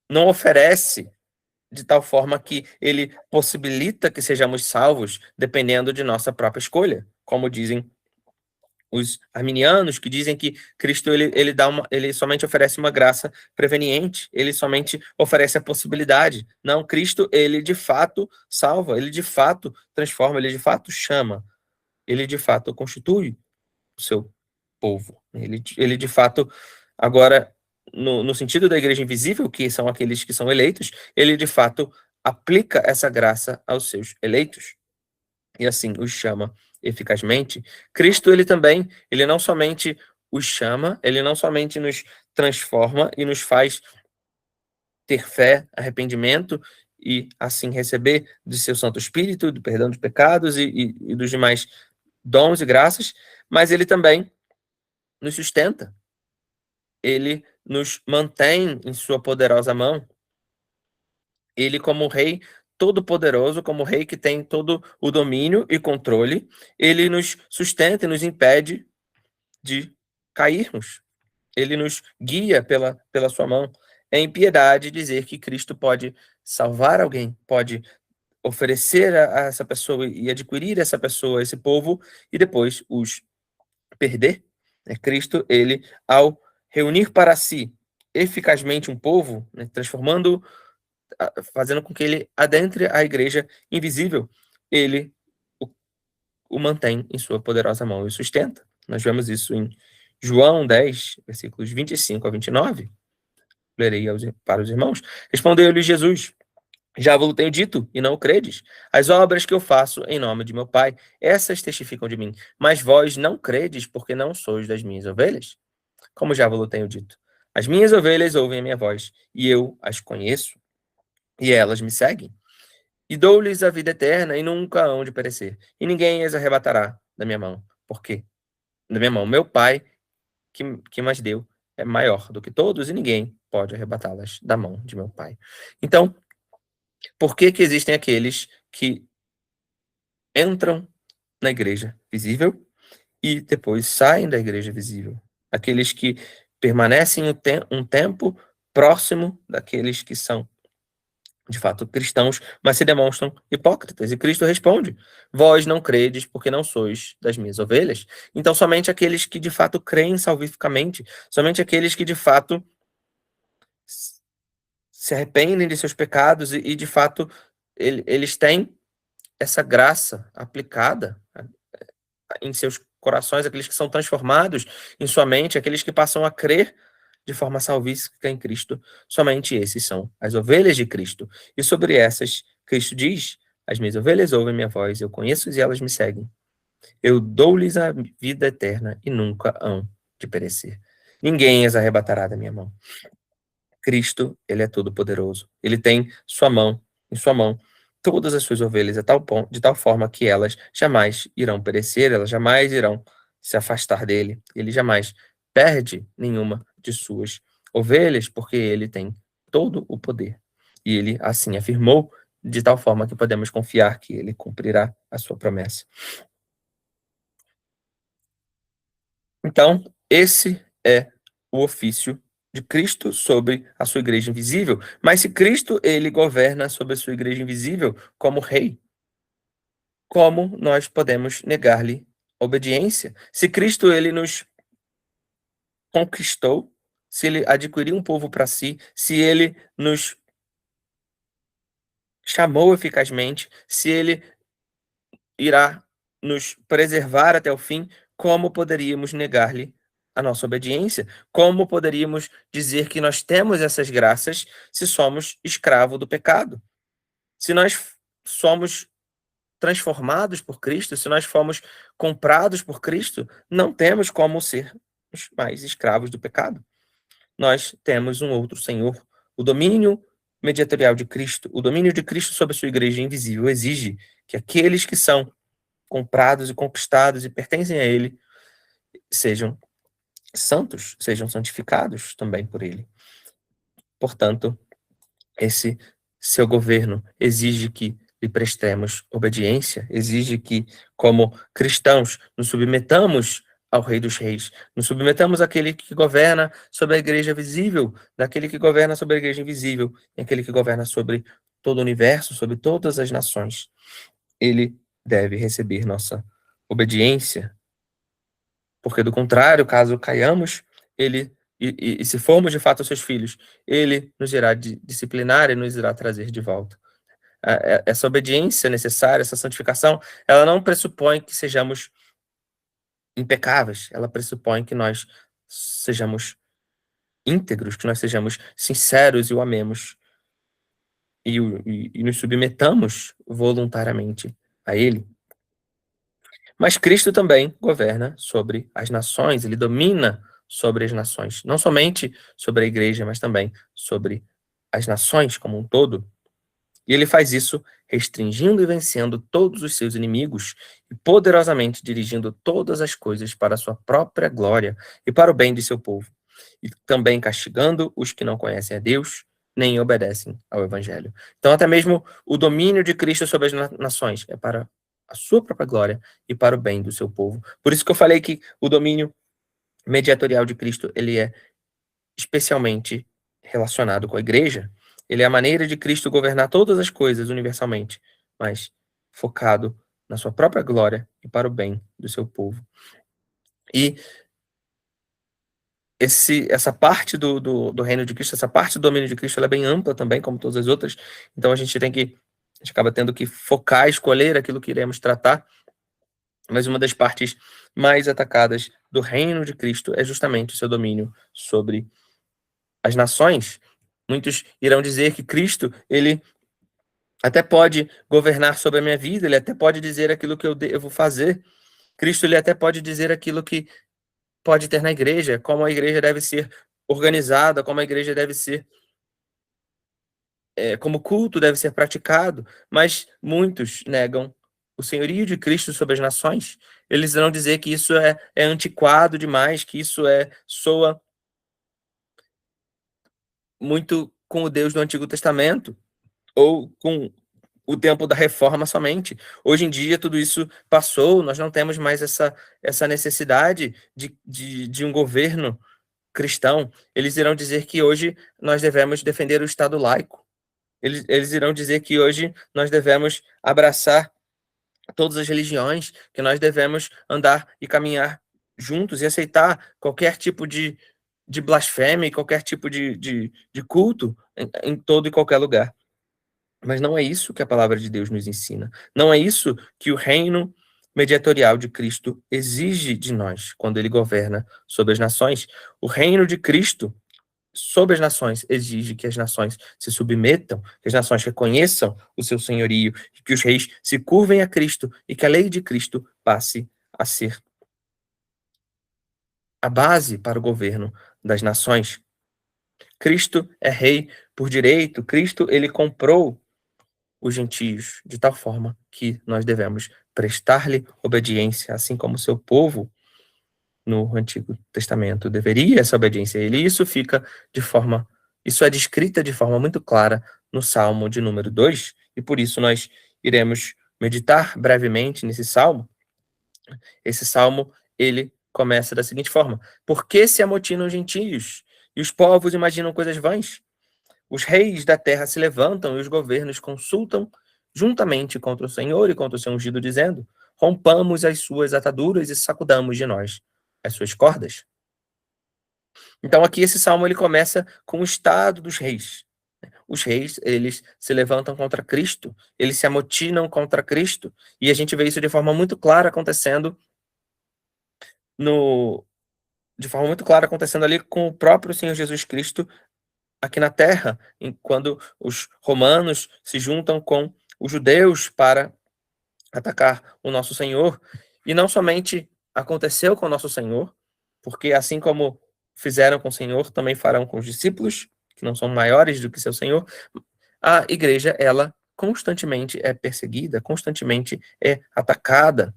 não oferece de tal forma que ele possibilita que sejamos salvos dependendo de nossa própria escolha, como dizem os arminianos, que dizem que Cristo ele somente oferece uma graça preveniente, ele somente oferece a possibilidade. Não, Cristo, ele de fato salva, ele de fato transforma, ele de fato chama, ele de fato constitui o seu povo. Ele de fato, agora, no sentido da igreja invisível, que são aqueles que são eleitos, ele de fato aplica essa graça aos seus eleitos e assim os chama eficazmente. Cristo, ele também, ele não somente os chama, ele não somente nos transforma e nos faz ter fé, arrependimento e assim receber de seu Santo Espírito, do perdão dos pecados e dos demais dons e graças, mas ele também nos sustenta, ele nos mantém em sua poderosa mão, ele como rei todo-poderoso, como rei que tem todo o domínio e controle, ele nos sustenta e nos impede de cairmos. Ele nos guia pela sua mão. É impiedade dizer que Cristo pode salvar alguém, pode oferecer a essa pessoa e adquirir essa pessoa, esse povo, e depois os perder. Cristo, ele, ao reunir para si eficazmente um povo, né, transformando, fazendo com que ele adentre a igreja invisível, ele o mantém em sua poderosa mão e sustenta. Nós vemos isso em João 10, versículos 25 a 29. Lerei para os irmãos. Respondeu-lhe Jesus: já vos tenho dito, e não o credes. As obras que eu faço em nome de meu Pai, essas testificam de mim. Mas vós não credes, porque não sois das minhas ovelhas. Como já vos tenho dito. As minhas ovelhas ouvem a minha voz, e eu as conheço, e elas me seguem. E dou-lhes a vida eterna, e nunca hão de perecer. E ninguém as arrebatará da minha mão. Por quê? Da minha mão. Meu Pai, que mais deu, é maior do que todos, e ninguém pode arrebatá-las da mão de meu Pai. Então, por que que existem aqueles que entram na igreja visível e depois saem da igreja visível? Aqueles que permanecem um tempo próximo daqueles que são de fato, cristãos, mas se demonstram hipócritas. E Cristo responde: vós não credes porque não sois das minhas ovelhas. Então, somente aqueles que de fato creem salvificamente, somente aqueles que de fato se arrependem de seus pecados e de fato, eles têm essa graça aplicada em seus corações, aqueles que são transformados em sua mente, aqueles que passam a crer de forma salvífica em Cristo, somente esses são as ovelhas de Cristo. E sobre essas, Cristo diz: as minhas ovelhas ouvem minha voz, eu conheço e elas me seguem. Eu dou-lhes a vida eterna e nunca hão de perecer. Ninguém as arrebatará da minha mão. Cristo, ele é todo poderoso. Ele tem em sua mão, todas as suas ovelhas de tal forma que elas jamais irão perecer, elas jamais irão se afastar dele. Ele jamais perde nenhuma de suas ovelhas, porque ele tem todo o poder. E ele assim afirmou, de tal forma que podemos confiar que ele cumprirá a sua promessa. Então, esse é o ofício de Cristo sobre a sua igreja invisível. Mas se Cristo ele governa sobre a sua igreja invisível como rei, como nós podemos negar-lhe obediência? Se Cristo ele nos conquistou, se ele adquiriu um povo para si, se ele nos chamou eficazmente, se ele irá nos preservar até o fim, como poderíamos negar-lhe a nossa obediência? Como poderíamos dizer que nós temos essas graças se somos escravo do pecado? Se nós somos transformados por Cristo, se nós fomos comprados por Cristo, não temos como ser mais escravos do pecado. Nós temos um outro Senhor. O domínio mediatorial de Cristo, o domínio de Cristo sobre a sua igreja invisível exige que aqueles que são comprados e conquistados e pertencem a ele, sejam santos, sejam santificados também por ele. Portanto, esse seu governo exige que lhe prestemos obediência, exige que, como cristãos, nos submetamos ao Rei dos Reis, nos submetamos àquele que governa sobre a igreja visível, daquele que governa sobre a igreja invisível, e aquele que governa sobre todo o universo, sobre todas as nações. Ele deve receber nossa obediência, porque do contrário, caso caiamos, ele e se formos de fato seus filhos, ele nos irá disciplinar e nos irá trazer de volta. Essa obediência necessária, essa santificação, ela não pressupõe que sejamos impecáveis, ela pressupõe que nós sejamos íntegros, que nós sejamos sinceros e o amemos e nos submetamos voluntariamente a ele. Mas Cristo também governa sobre as nações, ele domina sobre as nações, não somente sobre a igreja, mas também sobre as nações como um todo. E ele faz isso restringindo e vencendo todos os seus inimigos e poderosamente dirigindo todas as coisas para a sua própria glória e para o bem de seu povo. E também castigando os que não conhecem a Deus, nem obedecem ao Evangelho. Então, até mesmo o domínio de Cristo sobre as nações é para a sua própria glória e para o bem do seu povo. Por isso que eu falei que o domínio mediatorial de Cristo, ele é especialmente relacionado com a igreja. Ele é a maneira de Cristo governar todas as coisas universalmente, mas focado na sua própria glória e para o bem do seu povo. E essa parte do reino de Cristo, essa parte do domínio de Cristo, ela é bem ampla também, como todas as outras. Então a gente acaba tendo que focar, escolher aquilo que iremos tratar. Mas uma das partes mais atacadas do reino de Cristo é justamente o seu domínio sobre as nações. Muitos irão dizer que Cristo, ele até pode governar sobre a minha vida, ele até pode dizer aquilo que eu devo fazer. Cristo, ele até pode dizer aquilo que pode ter na igreja, como a igreja deve ser organizada, como a igreja deve ser, como o culto deve ser praticado, mas muitos negam o senhorio de Cristo sobre as nações. Eles irão dizer que isso é antiquado demais, que isso soa muito com o Deus do Antigo Testamento, ou com o tempo da reforma somente. Hoje em dia, tudo isso passou, nós não temos mais essa necessidade de um governo cristão. Eles irão dizer que hoje nós devemos defender o Estado laico. Eles irão dizer que hoje nós devemos abraçar todas as religiões, que nós devemos andar e caminhar juntos e aceitar qualquer tipo de blasfêmia e qualquer tipo de culto em todo e qualquer lugar. Mas não é isso que a palavra de Deus nos ensina. Não é isso que o reino mediatorial de Cristo exige de nós quando ele governa sobre as nações. O reino de Cristo sobre as nações exige que as nações se submetam, que as nações reconheçam o seu senhorio, que os reis se curvem a Cristo e que a lei de Cristo passe a ser a base para o governo das nações. Cristo é rei por direito, Cristo ele comprou os gentios de tal forma que nós devemos prestar-lhe obediência, assim como o seu povo no Antigo Testamento deveria essa obediência a ele. E isso é descrita de forma muito clara no Salmo de número 2, e por isso nós iremos meditar brevemente nesse salmo. Esse salmo, ele começa da seguinte forma: por que se amotinam os gentios e os povos imaginam coisas vãs? Os reis da terra se levantam e os governos consultam juntamente contra o Senhor e contra o seu ungido, dizendo: rompamos as suas ataduras e sacudamos de nós as suas cordas. Então aqui esse salmo ele começa com o estado dos reis. Os reis, eles se levantam contra Cristo, eles se amotinam contra Cristo, e a gente vê isso de forma muito clara acontecendo ali com o próprio Senhor Jesus Cristo aqui na terra, quando os romanos se juntam com os judeus para atacar o nosso Senhor. E não somente aconteceu com o nosso Senhor, porque assim como fizeram com o Senhor, também farão com os discípulos, que não são maiores do que seu Senhor. A igreja, ela constantemente é perseguida, constantemente é atacada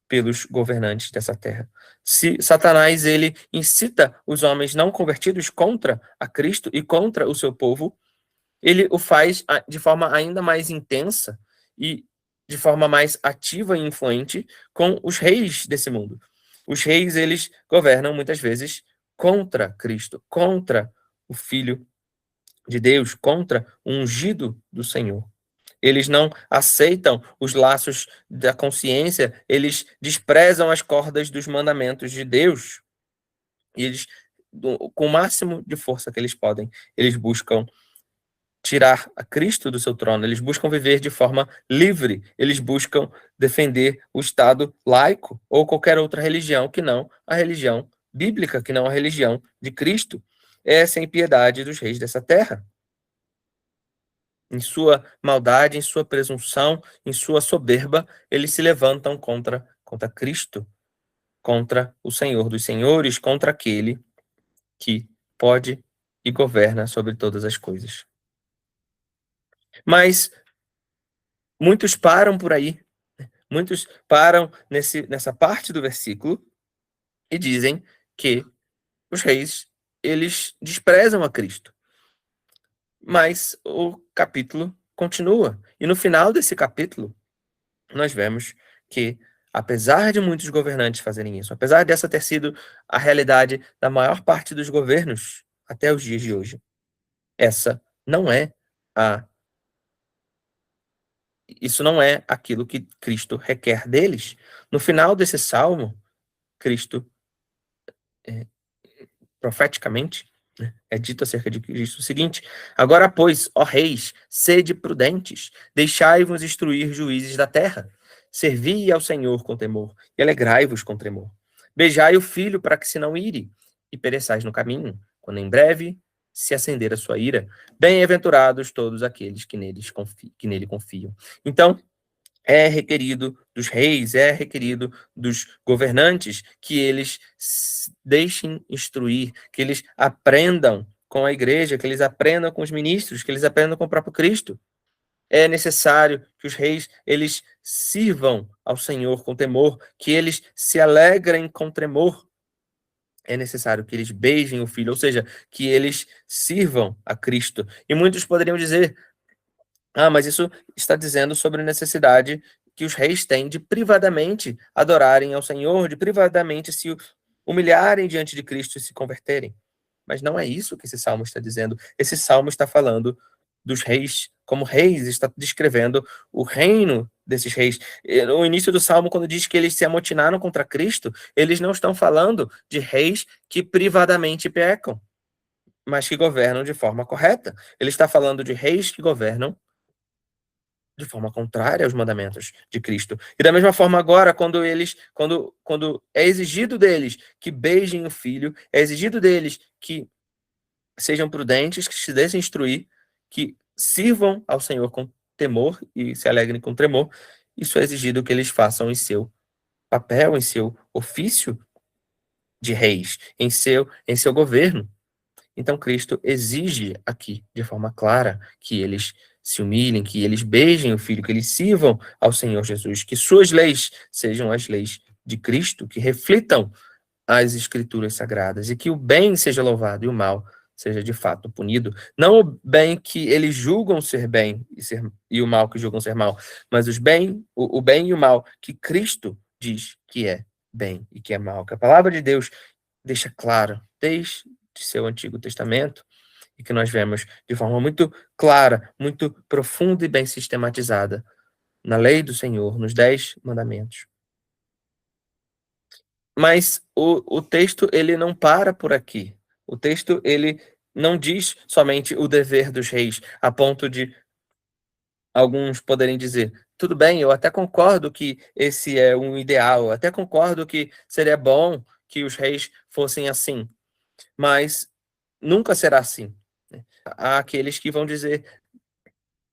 pelos governantes dessa terra. Se Satanás ele incita os homens não convertidos contra a Cristo e contra o seu povo, ele o faz de forma ainda mais intensa e de forma mais ativa e influente com os reis desse mundo. Os reis, eles governam muitas vezes contra Cristo, contra o Filho de Deus, contra o ungido do Senhor. Eles não aceitam os laços da consciência, eles desprezam as cordas dos mandamentos de Deus. E eles, com o máximo de força que eles podem, eles buscam tirar a Cristo do seu trono, eles buscam viver de forma livre, eles buscam defender o Estado laico ou qualquer outra religião que não a religião bíblica, que não a religião de Cristo. Essa é a impiedade dos reis dessa terra. Em sua maldade, em sua presunção, em sua soberba, eles se levantam contra Cristo, contra o Senhor dos Senhores, contra aquele que pode e governa sobre todas as coisas. Mas muitos param por aí, muitos param nessa parte do versículo e dizem que os reis, eles desprezam a Cristo. Mas o capítulo continua. E no final desse capítulo, nós vemos que, apesar de muitos governantes fazerem isso, apesar dessa ter sido a realidade da maior parte dos governos até os dias de hoje, isso não é aquilo que Cristo requer deles. No final desse salmo, Cristo, profeticamente, é dito acerca de Cristo o seguinte: agora, pois, ó reis, sede prudentes, deixai-vos instruir juízes da terra, servi ao Senhor com temor, e alegrai-vos com tremor. Beijai o filho para que se não ire, e pereçais no caminho, quando em breve se acender a sua ira. Bem-aventurados todos aqueles que nele confiam. Então, é requerido dos reis, é requerido dos governantes que eles deixem instruir, que eles aprendam com a igreja, que eles aprendam com os ministros, que eles aprendam com o próprio Cristo. É necessário que os reis, eles sirvam ao Senhor com temor, que eles se alegrem com tremor. É necessário que eles beijem o Filho, ou seja, que eles sirvam a Cristo. E muitos poderiam dizer: mas isso está dizendo sobre a necessidade que os reis têm de privadamente adorarem ao Senhor, de privadamente se humilharem diante de Cristo e se converterem. Mas não é isso que esse salmo está dizendo. Esse salmo está falando dos reis como reis, está descrevendo o reino desses reis. No início do Salmo, quando diz que eles se amotinaram contra Cristo, eles não estão falando de reis que privadamente pecam, mas que governam de forma correta. Ele está falando de reis que governam de forma contrária aos mandamentos de Cristo. E da mesma forma agora, quando é exigido deles que beijem o filho, é exigido deles que sejam prudentes, que se deixem instruir, que sirvam ao Senhor com temor e se alegrem com tremor, isso é exigido que eles façam em seu papel, em seu ofício de reis, em seu governo. Então, Cristo exige aqui, de forma clara, que eles se humilhem, que eles beijem o Filho, que eles sirvam ao Senhor Jesus, que suas leis sejam as leis de Cristo, que reflitam as Escrituras Sagradas, e que o bem seja louvado e o mal seja de fato punido. Não o bem que eles julgam ser bem e o mal que julgam ser mal, mas o bem e o mal que Cristo diz que é bem e que é mal, que a palavra de Deus deixa claro desde seu Antigo Testamento, e que nós vemos de forma muito clara, muito profunda e bem sistematizada na lei do Senhor, nos 10 mandamentos. Mas o texto, ele não para por aqui. O texto, ele não diz somente o dever dos reis, a ponto de alguns poderem dizer, tudo bem, eu até concordo que esse é um ideal, eu até concordo que seria bom que os reis fossem assim, mas nunca será assim. Há aqueles que vão dizer,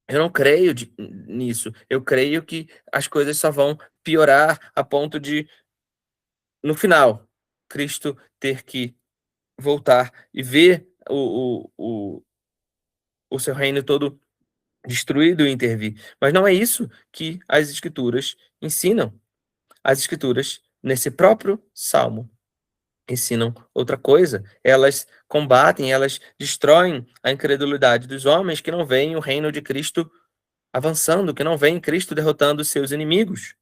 eu não creio nisso, eu creio que as coisas só vão piorar a ponto de, no final, Cristo ter que voltar e ver o seu reino todo destruído e intervir. Mas não é isso que as Escrituras ensinam. As Escrituras, nesse próprio Salmo, ensinam outra coisa. Elas combatem, elas destroem a incredulidade dos homens que não veem o reino de Cristo avançando, que não veem Cristo derrotando os seus inimigos.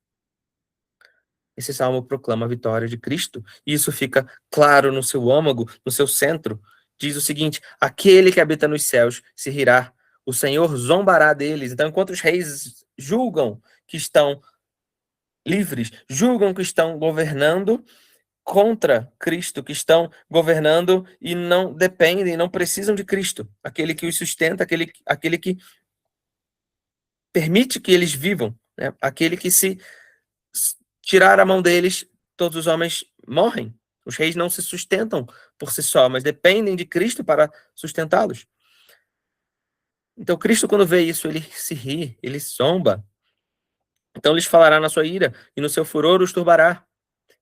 Esse salmo proclama a vitória de Cristo, e isso fica claro no seu âmago, no seu centro. Diz o seguinte: aquele que habita nos céus se rirá, o Senhor zombará deles. Então, enquanto os reis julgam que estão livres, julgam que estão governando contra Cristo, que estão governando e não dependem, não precisam de Cristo, aquele que os sustenta, aquele que permite que eles vivam, né? Aquele que se tirar a mão deles, todos os homens morrem. Os reis não se sustentam por si só, mas dependem de Cristo para sustentá-los. Então, Cristo, quando vê isso, ele se ri, ele zomba. Então, lhes falará na sua ira, e no seu furor os turbará.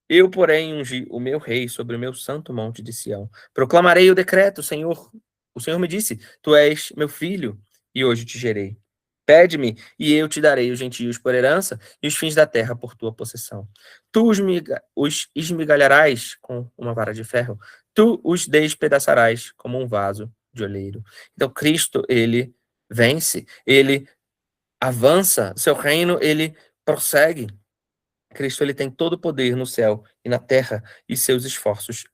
Eu, porém, ungi o meu rei sobre o meu santo monte de Sião. Proclamarei o decreto, Senhor. O Senhor me disse, tu és meu filho, e hoje te gerei. Pede-me, e eu te darei os gentios por herança, e os fins da terra por tua possessão. Tu os esmigalharás com uma vara de ferro, tu os despedaçarás como um vaso de oleiro. Então, Cristo, ele vence, ele avança, seu reino, ele prossegue. Cristo, ele tem todo o poder no céu e na terra, e seus esforços,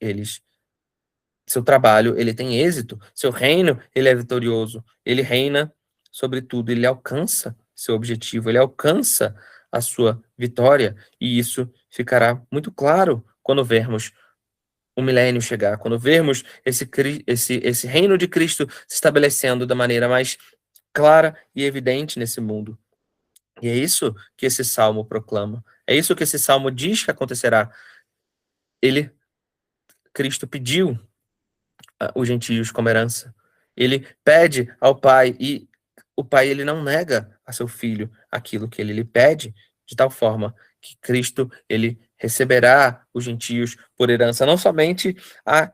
seu trabalho, ele tem êxito, seu reino, ele é vitorioso, ele reina sobre tudo, ele alcança seu objetivo, ele alcança a sua vitória, e isso ficará muito claro quando vermos o milênio chegar, quando vermos esse reino de Cristo se estabelecendo da maneira mais clara e evidente nesse mundo. E é isso que esse salmo proclama, é isso que esse salmo diz que acontecerá. Cristo pediu os gentios como herança. Ele pede ao Pai, e o Pai, ele não nega a seu Filho aquilo que ele lhe pede, de tal forma que Cristo, ele receberá os gentios por herança, não somente a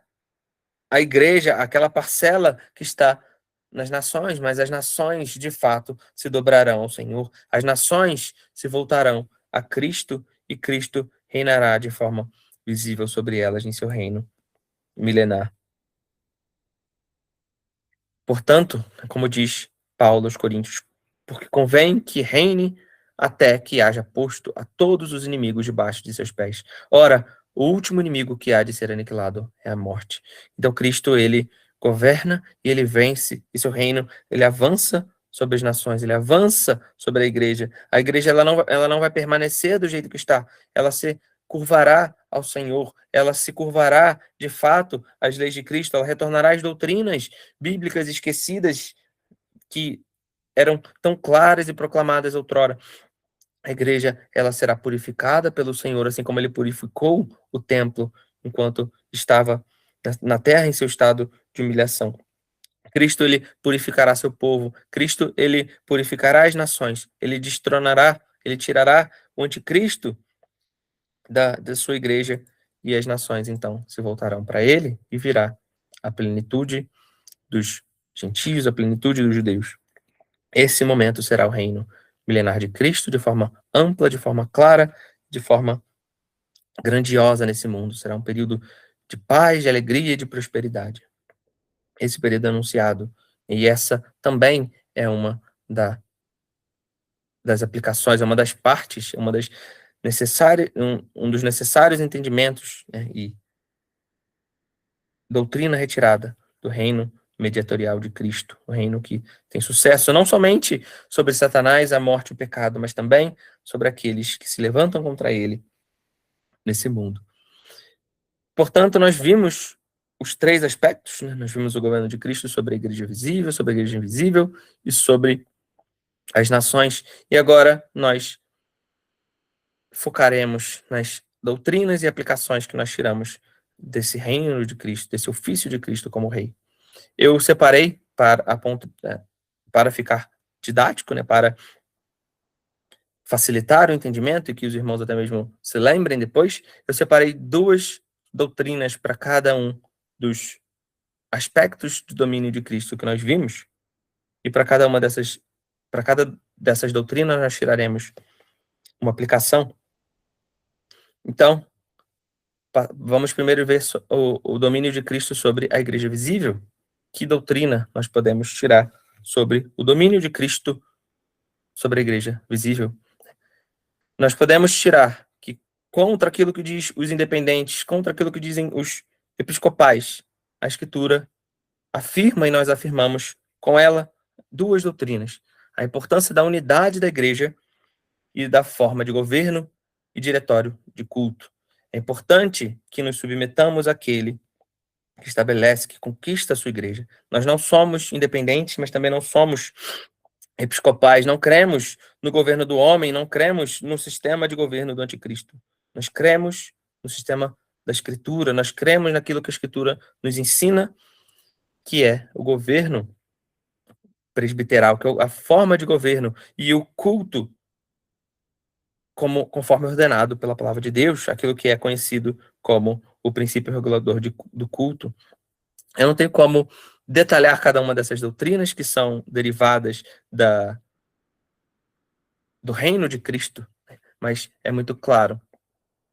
igreja, aquela parcela que está nas nações, mas as nações, de fato, se dobrarão ao Senhor, as nações se voltarão a Cristo, e Cristo reinará de forma visível sobre elas em seu reino milenar. Portanto, como diz Paulo aos Coríntios, porque convém que reine até que haja posto a todos os inimigos debaixo de seus pés. Ora, o último inimigo que há de ser aniquilado é a morte. Então, Cristo, ele governa e ele vence, e seu reino, ele avança sobre as nações, ele avança sobre a igreja. A igreja ela não vai permanecer do jeito que está, ela se curvará ao Senhor, ela se curvará de fato às leis de Cristo, ela retornará às doutrinas bíblicas esquecidas que eram tão claras e proclamadas outrora. A igreja ela será purificada pelo Senhor, assim como ele purificou o templo enquanto estava na terra em seu estado de humilhação. Cristo ele purificará seu povo. Cristo ele purificará as nações. Ele destronará, ele tirará o anticristo da sua igreja e as nações então se voltarão para ele e virá a plenitude dos gentios, a plenitude dos judeus. Esse momento será o reino milenar de Cristo de forma ampla, de forma clara, de forma grandiosa nesse mundo. Será um período de paz, de alegria e de prosperidade. Esse período é anunciado. E essa também é uma das aplicações, é uma das partes, uma das necessárias, um dos necessários entendimentos, né, e doutrina retirada do reino mediatorial de Cristo, o reino que tem sucesso não somente sobre Satanás, a morte e o pecado, mas também sobre aqueles que se levantam contra ele nesse mundo. Portanto, nós vimos os três aspectos, né? Nós vimos o governo de Cristo sobre a igreja visível, sobre a igreja invisível e sobre as nações. E agora nós focaremos nas doutrinas e aplicações que nós tiramos desse reino de Cristo, desse ofício de Cristo como rei. Eu separei para ficar didático, né, para facilitar o entendimento e que os irmãos até mesmo se lembrem depois, eu separei duas doutrinas para cada um dos aspectos do domínio de Cristo que nós vimos, e para cada dessas doutrinas nós tiraremos uma aplicação. Então, vamos primeiro ver o domínio de Cristo sobre a igreja visível. Que doutrina nós podemos tirar sobre o domínio de Cristo sobre a igreja visível? Nós podemos tirar que contra aquilo que diz os independentes, contra aquilo que dizem os episcopais, a Escritura afirma e nós afirmamos com ela duas doutrinas: a importância da unidade da igreja e da forma de governo e diretório de culto. É importante que nos submetamos àquele que estabelece, que conquista a sua igreja. Nós não somos independentes, mas também não somos episcopais, não cremos no governo do homem, não cremos no sistema de governo do anticristo. Nós cremos no sistema da Escritura, nós cremos naquilo que a Escritura nos ensina, que é o governo presbiteral, que é a forma de governo e o culto conforme ordenado pela palavra de Deus, aquilo que é conhecido como o princípio regulador do culto. Eu não tenho como detalhar cada uma dessas doutrinas que são derivadas do reino de Cristo, mas é muito claro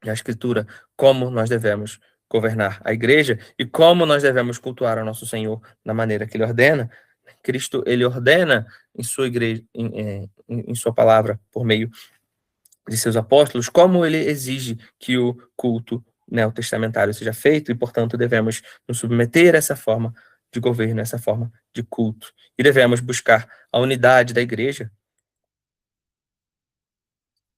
na Escritura como nós devemos governar a igreja e como nós devemos cultuar ao nosso Senhor da maneira que Ele ordena. Cristo, Ele ordena em sua igreja, em sua palavra, por meio de seus apóstolos, como Ele exige que o culto neotestamentário seja feito e, portanto, devemos nos submeter a essa forma de governo, essa forma de culto. E devemos buscar a unidade da igreja.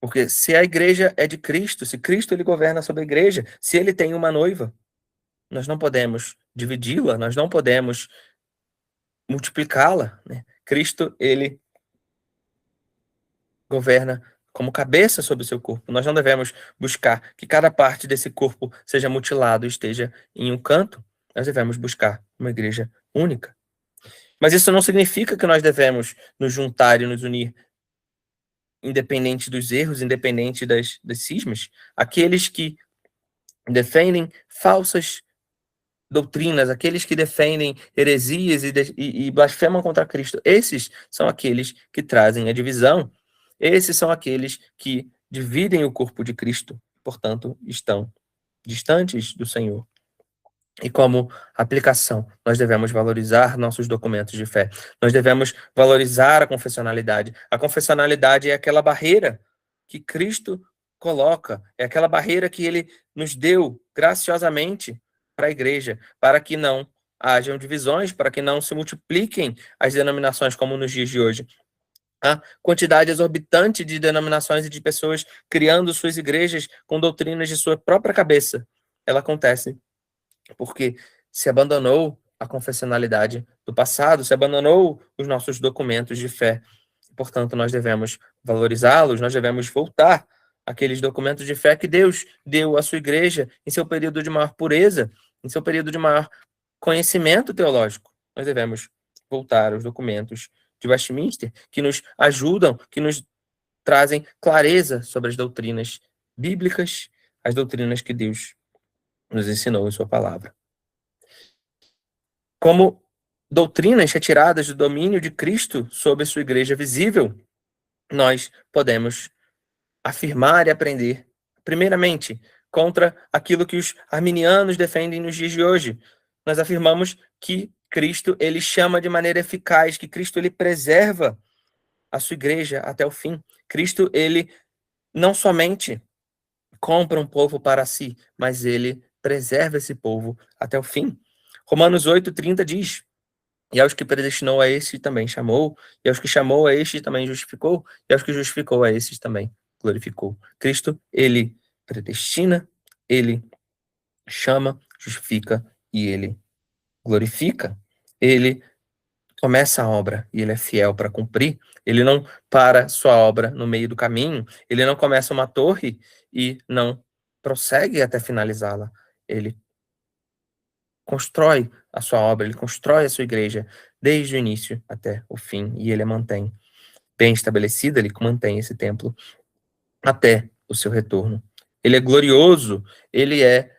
Porque se a igreja é de Cristo, se Cristo ele governa sobre a igreja, se ele tem uma noiva, nós não podemos dividi-la, nós não podemos multiplicá-la, né? Cristo, ele governa como cabeça sobre o seu corpo. Nós não devemos buscar que cada parte desse corpo seja mutilado e esteja em um canto. Nós devemos buscar uma igreja única. Mas isso não significa que nós devemos nos juntar e nos unir independente dos erros, independente das cismas. Aqueles que defendem falsas doutrinas, aqueles que defendem heresias e blasfemam contra Cristo, esses são aqueles que trazem a divisão. Esses são aqueles que dividem o corpo de Cristo, portanto, estão distantes do Senhor. E como aplicação, nós devemos valorizar nossos documentos de fé. Nós devemos valorizar a confessionalidade. A confessionalidade é aquela barreira que Cristo coloca, é aquela barreira que Ele nos deu graciosamente para a igreja, para que não hajam divisões, para que não se multipliquem as denominações como nos dias de hoje. A quantidade exorbitante de denominações e de pessoas criando suas igrejas com doutrinas de sua própria cabeça. Ela acontece porque se abandonou a confessionalidade do passado, se abandonou os nossos documentos de fé. Portanto, nós devemos valorizá-los, nós devemos voltar àqueles documentos de fé que Deus deu à sua igreja em seu período de maior pureza, em seu período de maior conhecimento teológico. Nós devemos voltar aos documentos de Westminster que nos ajudam, que nos trazem clareza sobre as doutrinas bíblicas, as doutrinas que Deus nos ensinou em sua palavra. Como doutrinas retiradas do domínio de Cristo sobre sua igreja visível, nós podemos afirmar e aprender, primeiramente, contra aquilo que os arminianos defendem nos dias de hoje. Nós afirmamos que Cristo, ele chama de maneira eficaz, que Cristo, ele preserva a sua igreja até o fim. Cristo, ele não somente compra um povo para si, mas ele preserva esse povo até o fim. Romanos 8:30 diz: e aos que predestinou a estes também chamou, e aos que chamou a estes também justificou, e aos que justificou a estes também glorificou. Cristo, ele predestina, ele chama, justifica e ele glorifica. Ele começa a obra e ele é fiel para cumprir. Ele não para sua obra no meio do caminho, ele não começa uma torre e não prossegue até finalizá-la. Ele constrói a sua obra, ele constrói a sua igreja desde o início até o fim, e ele a mantém bem estabelecida, ele mantém esse templo até o seu retorno. Ele é glorioso, ele é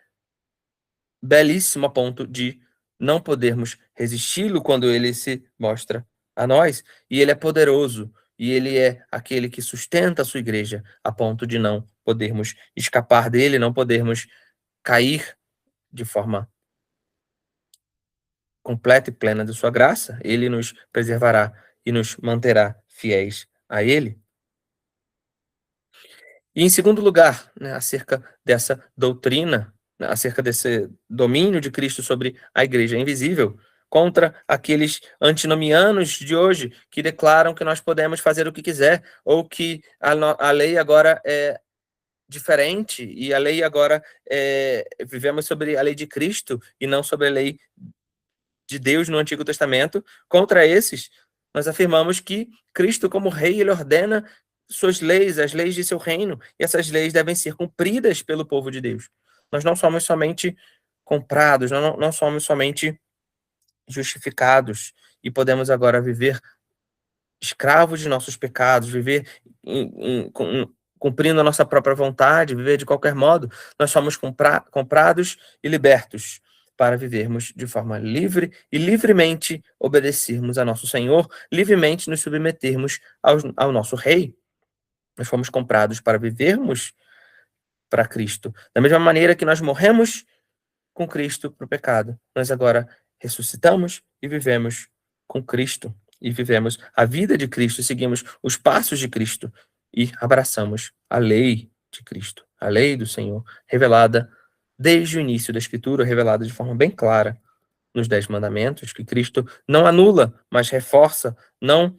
belíssimo a ponto de não podermos resisti-lo quando ele se mostra a nós, e ele é poderoso, e ele é aquele que sustenta a sua igreja a ponto de não podermos escapar dele, não podermos cair de forma completa e plena de sua graça. Ele nos preservará e nos manterá fiéis a ele. E em segundo lugar, né, acerca dessa doutrina, né, acerca desse domínio de Cristo sobre a igreja invisível, contra aqueles antinomianos de hoje que declaram que nós podemos fazer o que quiser, ou que a lei agora é diferente, e a lei agora vivemos sobre a lei de Cristo e não sobre a lei de Deus no Antigo Testamento. Contra esses, nós afirmamos que Cristo, como rei, ele ordena suas leis, as leis de seu reino, e essas leis devem ser cumpridas pelo povo de Deus. Nós não somos somente comprados, não somos somente justificados e podemos agora viver escravos de nossos pecados, viver cumprindo a nossa própria vontade, viver de qualquer modo. Nós somos comprados e libertos para vivermos de forma livre e livremente obedecermos a nosso Senhor, livremente nos submetermos ao nosso Rei. Nós fomos comprados para vivermos para Cristo. Da mesma maneira que nós morremos com Cristo para o pecado, nós agora ressuscitamos e vivemos com Cristo. E vivemos a vida de Cristo, seguimos os passos de Cristo e abraçamos a lei de Cristo, a lei do Senhor, revelada desde o início da Escritura, revelada de forma bem clara nos 10 mandamentos, que Cristo não anula, mas reforça, não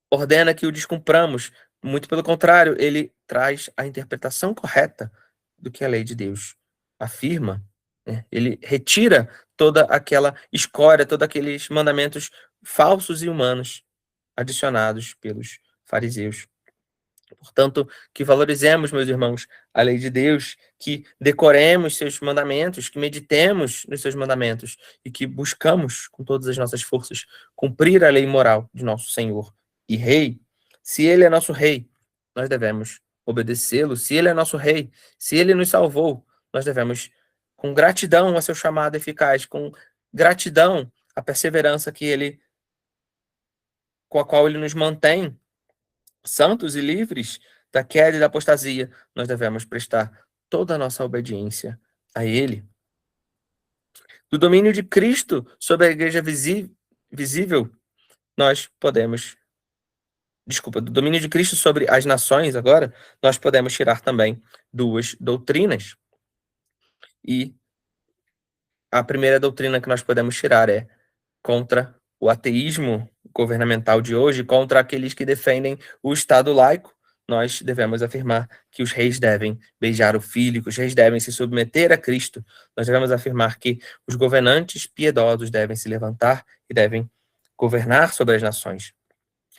ordena que o descumpramos. Muito pelo contrário, ele traz a interpretação correta do que a lei de Deus afirma, né? Ele retira toda aquela escória, todos aqueles mandamentos falsos e humanos adicionados pelos fariseus. Portanto, que valorizemos, meus irmãos, a lei de Deus, que decoremos seus mandamentos, que meditemos nos seus mandamentos e que buscamos com todas as nossas forças cumprir a lei moral de nosso Senhor e Rei. Se ele é nosso Rei, nós devemos obedecê-lo. Se ele é nosso Rei, se ele nos salvou, nós devemos, com gratidão a seu chamado eficaz, com gratidão à perseverança com a qual ele nos mantém santos e livres da queda e da apostasia, nós devemos prestar toda a nossa obediência a ele. Do domínio de Cristo sobre a igreja visível, nós podemos... Desculpa, do domínio de Cristo sobre as nações, agora, nós podemos tirar também duas doutrinas. E a primeira doutrina que nós podemos tirar é contra o ateísmo governamental de hoje, contra aqueles que defendem o Estado laico. Nós devemos afirmar que os reis devem beijar o filho, que os reis devem se submeter a Cristo. Nós devemos afirmar que os governantes piedosos devem se levantar e devem governar sobre as nações.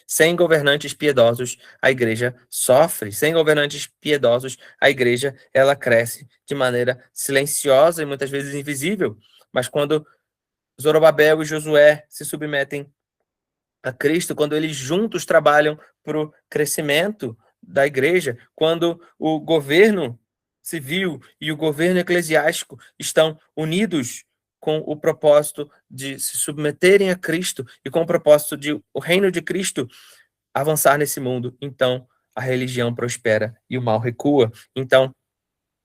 Sem governantes piedosos, a igreja sofre. Sem governantes piedosos, a igreja ela cresce de maneira silenciosa e muitas vezes invisível. Mas quando Zorobabel e Josué se submetem a Cristo, quando eles juntos trabalham para o crescimento da igreja, quando o governo civil e o governo eclesiástico estão unidos com o propósito de se submeterem a Cristo e com o propósito de o reino de Cristo avançar nesse mundo, então a religião prospera e o mal recua. Então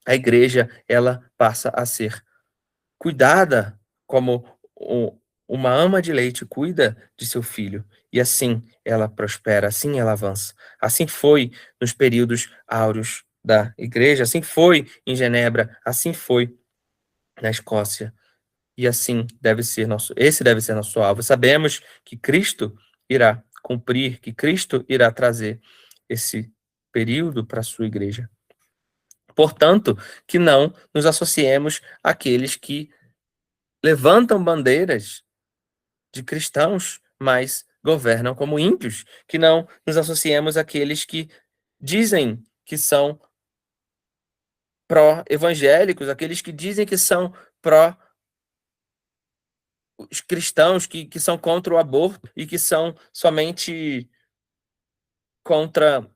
a igreja ela passa a ser cuidada como uma ama de leite cuida de seu filho, e assim ela prospera, assim ela avança. Assim foi nos períodos áureos da igreja, assim foi em Genebra, assim foi na Escócia, e assim esse deve ser nosso alvo. Sabemos que Cristo irá cumprir, que Cristo irá trazer esse período para a sua igreja. Portanto, que não nos associemos àqueles que levantam bandeiras de cristãos, mas governam como ímpios, que não nos associemos àqueles que dizem que são pró-evangélicos, aqueles que dizem que são pró os cristãos, que são contra o aborto e que são somente contra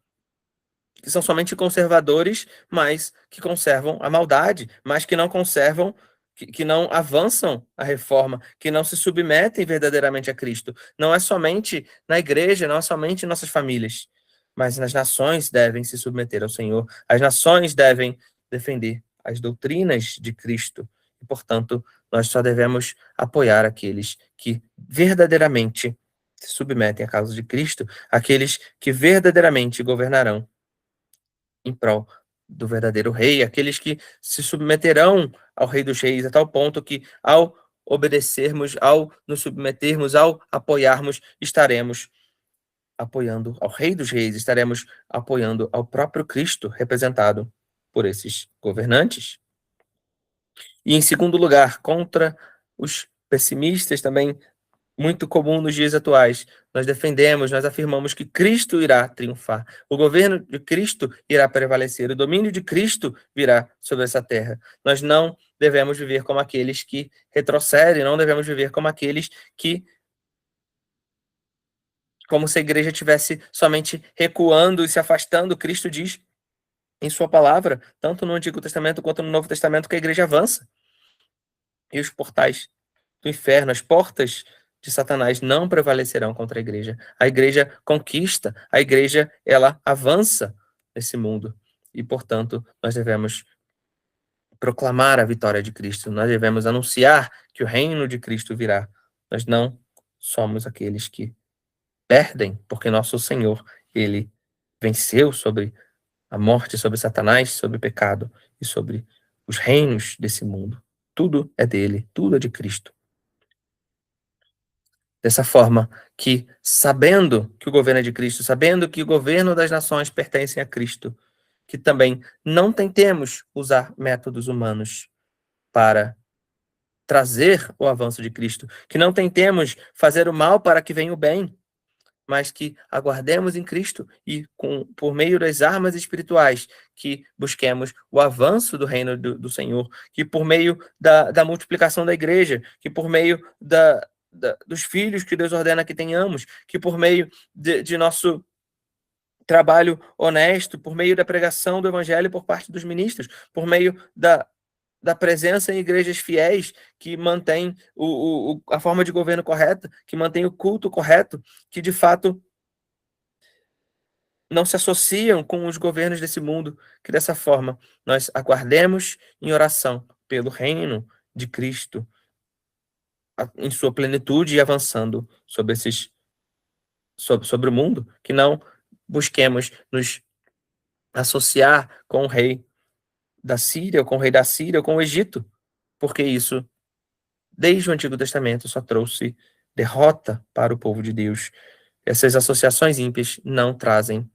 que são somente conservadores, mas que conservam a maldade, mas que não conservam, que não avançam a reforma, que não se submetem verdadeiramente a Cristo. Não é somente na igreja, não é somente em nossas famílias, mas nas nações devem se submeter ao Senhor. As nações devem defender as doutrinas de Cristo. E, portanto, nós só devemos apoiar aqueles que verdadeiramente se submetem à causa de Cristo, aqueles que verdadeiramente governarão em prol do verdadeiro rei, aqueles que se submeterão ao Rei dos Reis, a tal ponto que, ao obedecermos, ao nos submetermos, ao apoiarmos, estaremos apoiando ao Rei dos Reis, estaremos apoiando ao próprio Cristo, representado por esses governantes. E, em segundo lugar, contra os pessimistas também muito comum nos dias atuais. Nós defendemos, nós afirmamos que Cristo irá triunfar. O governo de Cristo irá prevalecer. O domínio de Cristo virá sobre essa terra. Nós não devemos viver como aqueles que retrocedem, não devemos viver como aqueles que, como se a igreja estivesse somente recuando e se afastando. Cristo diz em sua palavra, tanto no Antigo Testamento quanto no Novo Testamento, que a igreja avança. E os portais do inferno, as portas de Satanás não prevalecerão contra a igreja. A igreja conquista, a igreja ela avança nesse mundo. E, portanto, nós devemos proclamar a vitória de Cristo. Nós devemos anunciar que o reino de Cristo virá. Nós não somos aqueles que perdem, porque nosso Senhor, ele venceu sobre a morte, sobre Satanás, sobre o pecado e sobre os reinos desse mundo. Tudo é dele, tudo é de Cristo. Dessa forma que, sabendo que o governo é de Cristo, sabendo que o governo das nações pertence a Cristo, que também não tentemos usar métodos humanos para trazer o avanço de Cristo, que não tentemos fazer o mal para que venha o bem, mas que aguardemos em Cristo e, por meio das armas espirituais, que busquemos o avanço do reino do Senhor, que por meio da multiplicação da igreja, que por meio dos filhos que Deus ordena que tenhamos, que por meio de nosso trabalho honesto, por meio da pregação do evangelho por parte dos ministros, por meio da presença em igrejas fiéis que mantém a forma de governo correta, que mantém o culto correto, que de fato não se associam com os governos desse mundo, que dessa forma nós aguardemos em oração pelo reino de Cristo em sua plenitude e avançando sobre o mundo, que não busquemos nos associar com o rei da Síria, ou com o rei da Síria, ou com o Egito, porque isso desde o Antigo Testamento, só trouxe derrota para o povo de Deus. Essas associações ímpias não trazem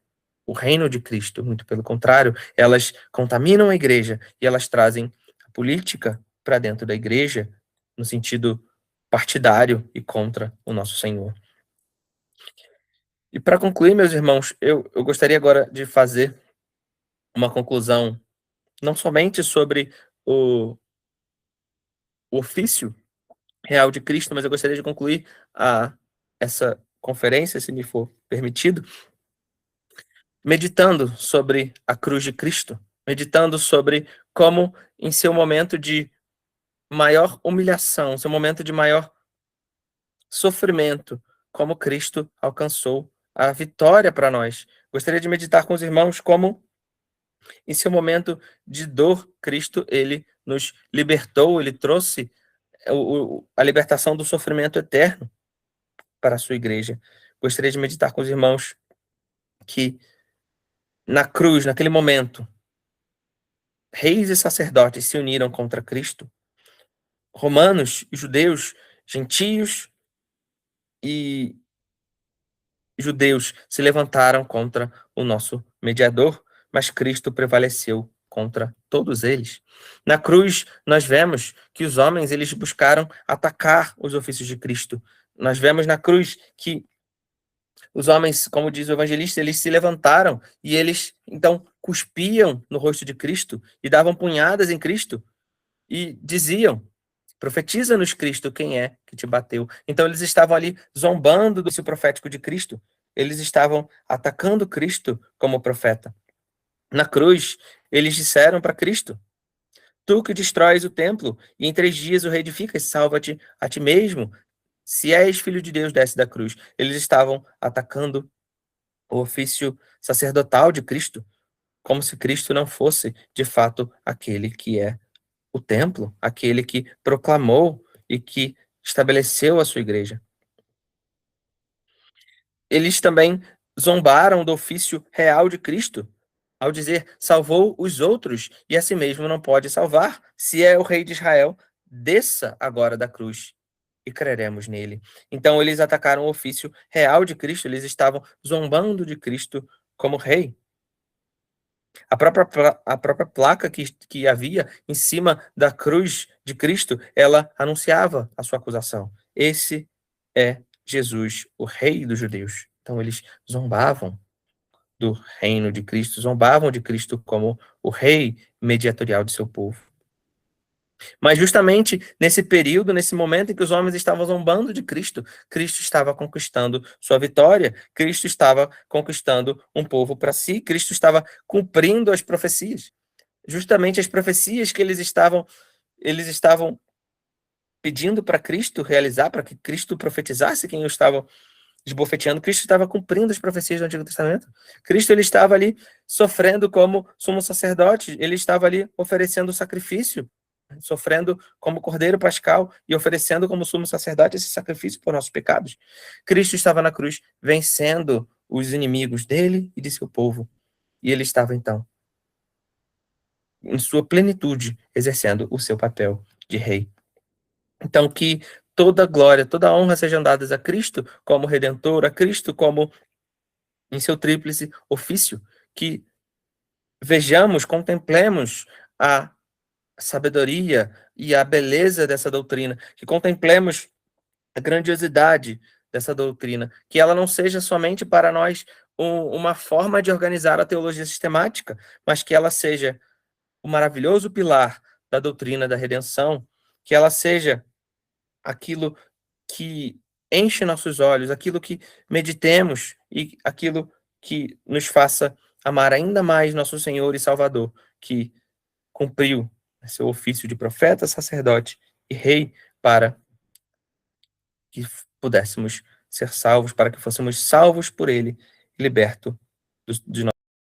o reino de Cristo, muito pelo contrário, elas contaminam a igreja e elas trazem a política para dentro da igreja, no sentido partidário e contra o nosso Senhor. E para concluir, meus irmãos, eu gostaria agora de fazer uma conclusão, não somente sobre o ofício real de Cristo, mas eu gostaria de concluir essa conferência, se me for permitido, meditando sobre a cruz de Cristo, meditando sobre como, em seu momento de maior humilhação, seu momento de maior sofrimento, como Cristo alcançou a vitória para nós. Gostaria de meditar com os irmãos como, em seu momento de dor, Cristo, ele nos libertou, ele trouxe a libertação do sofrimento eterno para a sua igreja. Gostaria de meditar com os irmãos que na cruz, naquele momento, reis e sacerdotes se uniram contra Cristo, romanos e judeus, gentios e judeus se levantaram contra o nosso mediador, mas Cristo prevaleceu contra todos eles. Na cruz, nós vemos que os homens eles buscaram atacar os ofícios de Cristo. Nós vemos na cruz que os homens, como diz o evangelista, eles se levantaram e eles, então, cuspiam no rosto de Cristo e davam punhadas em Cristo e diziam: profetiza-nos, Cristo, quem é que te bateu? Então, eles estavam ali zombando do seu profético de Cristo. Eles estavam atacando Cristo como profeta. Na cruz, eles disseram para Cristo: tu que destróis o templo e em 3 dias o reedificas, salva-te a ti mesmo. Se és filho de Deus, desce da cruz. Eles estavam atacando o ofício sacerdotal de Cristo, como se Cristo não fosse, de fato, aquele que é o templo, aquele que proclamou e que estabeleceu a sua igreja. Eles também zombaram do ofício real de Cristo, ao dizer: salvou os outros e a si mesmo não pode salvar. Se é o rei de Israel, desça agora da cruz e creremos nele. Então eles atacaram o ofício real de Cristo, eles estavam zombando de Cristo como rei. A própria placa que havia em cima da cruz de Cristo, ela anunciava a sua acusação. Esse é Jesus, o rei dos judeus. Então eles zombavam do reino de Cristo, zombavam de Cristo como o rei mediatorial de seu povo. Mas justamente nesse período, nesse momento em que os homens estavam zombando de Cristo, Cristo estava conquistando sua vitória, Cristo estava conquistando um povo para si, Cristo estava cumprindo as profecias. Justamente as profecias que eles estavam pedindo para Cristo realizar, para que Cristo profetizasse quem o estava esbofeteando, Cristo estava cumprindo as profecias do Antigo Testamento. Cristo ele estava ali sofrendo como sumo sacerdote, ele estava ali oferecendo sacrifício, sofrendo como cordeiro pascal e oferecendo como sumo sacerdote esse sacrifício por nossos pecados. Cristo estava na cruz vencendo os inimigos dele e de seu povo. E ele estava, então, em sua plenitude, exercendo o seu papel de rei. Então, que toda glória, toda honra sejam dadas a Cristo como Redentor, a Cristo como em seu tríplice ofício, que vejamos, contemplemos a sabedoria e a beleza dessa doutrina, que contemplemos a grandiosidade dessa doutrina, que ela não seja somente para nós uma forma de organizar a teologia sistemática, mas que ela seja o maravilhoso pilar da doutrina da redenção, que ela seja aquilo que enche nossos olhos, aquilo que meditemos e aquilo que nos faça amar ainda mais nosso Senhor e Salvador, que cumpriu seu ofício de profeta, sacerdote e rei para que pudéssemos ser salvos, para que fôssemos salvos por ele e libertos dos nossos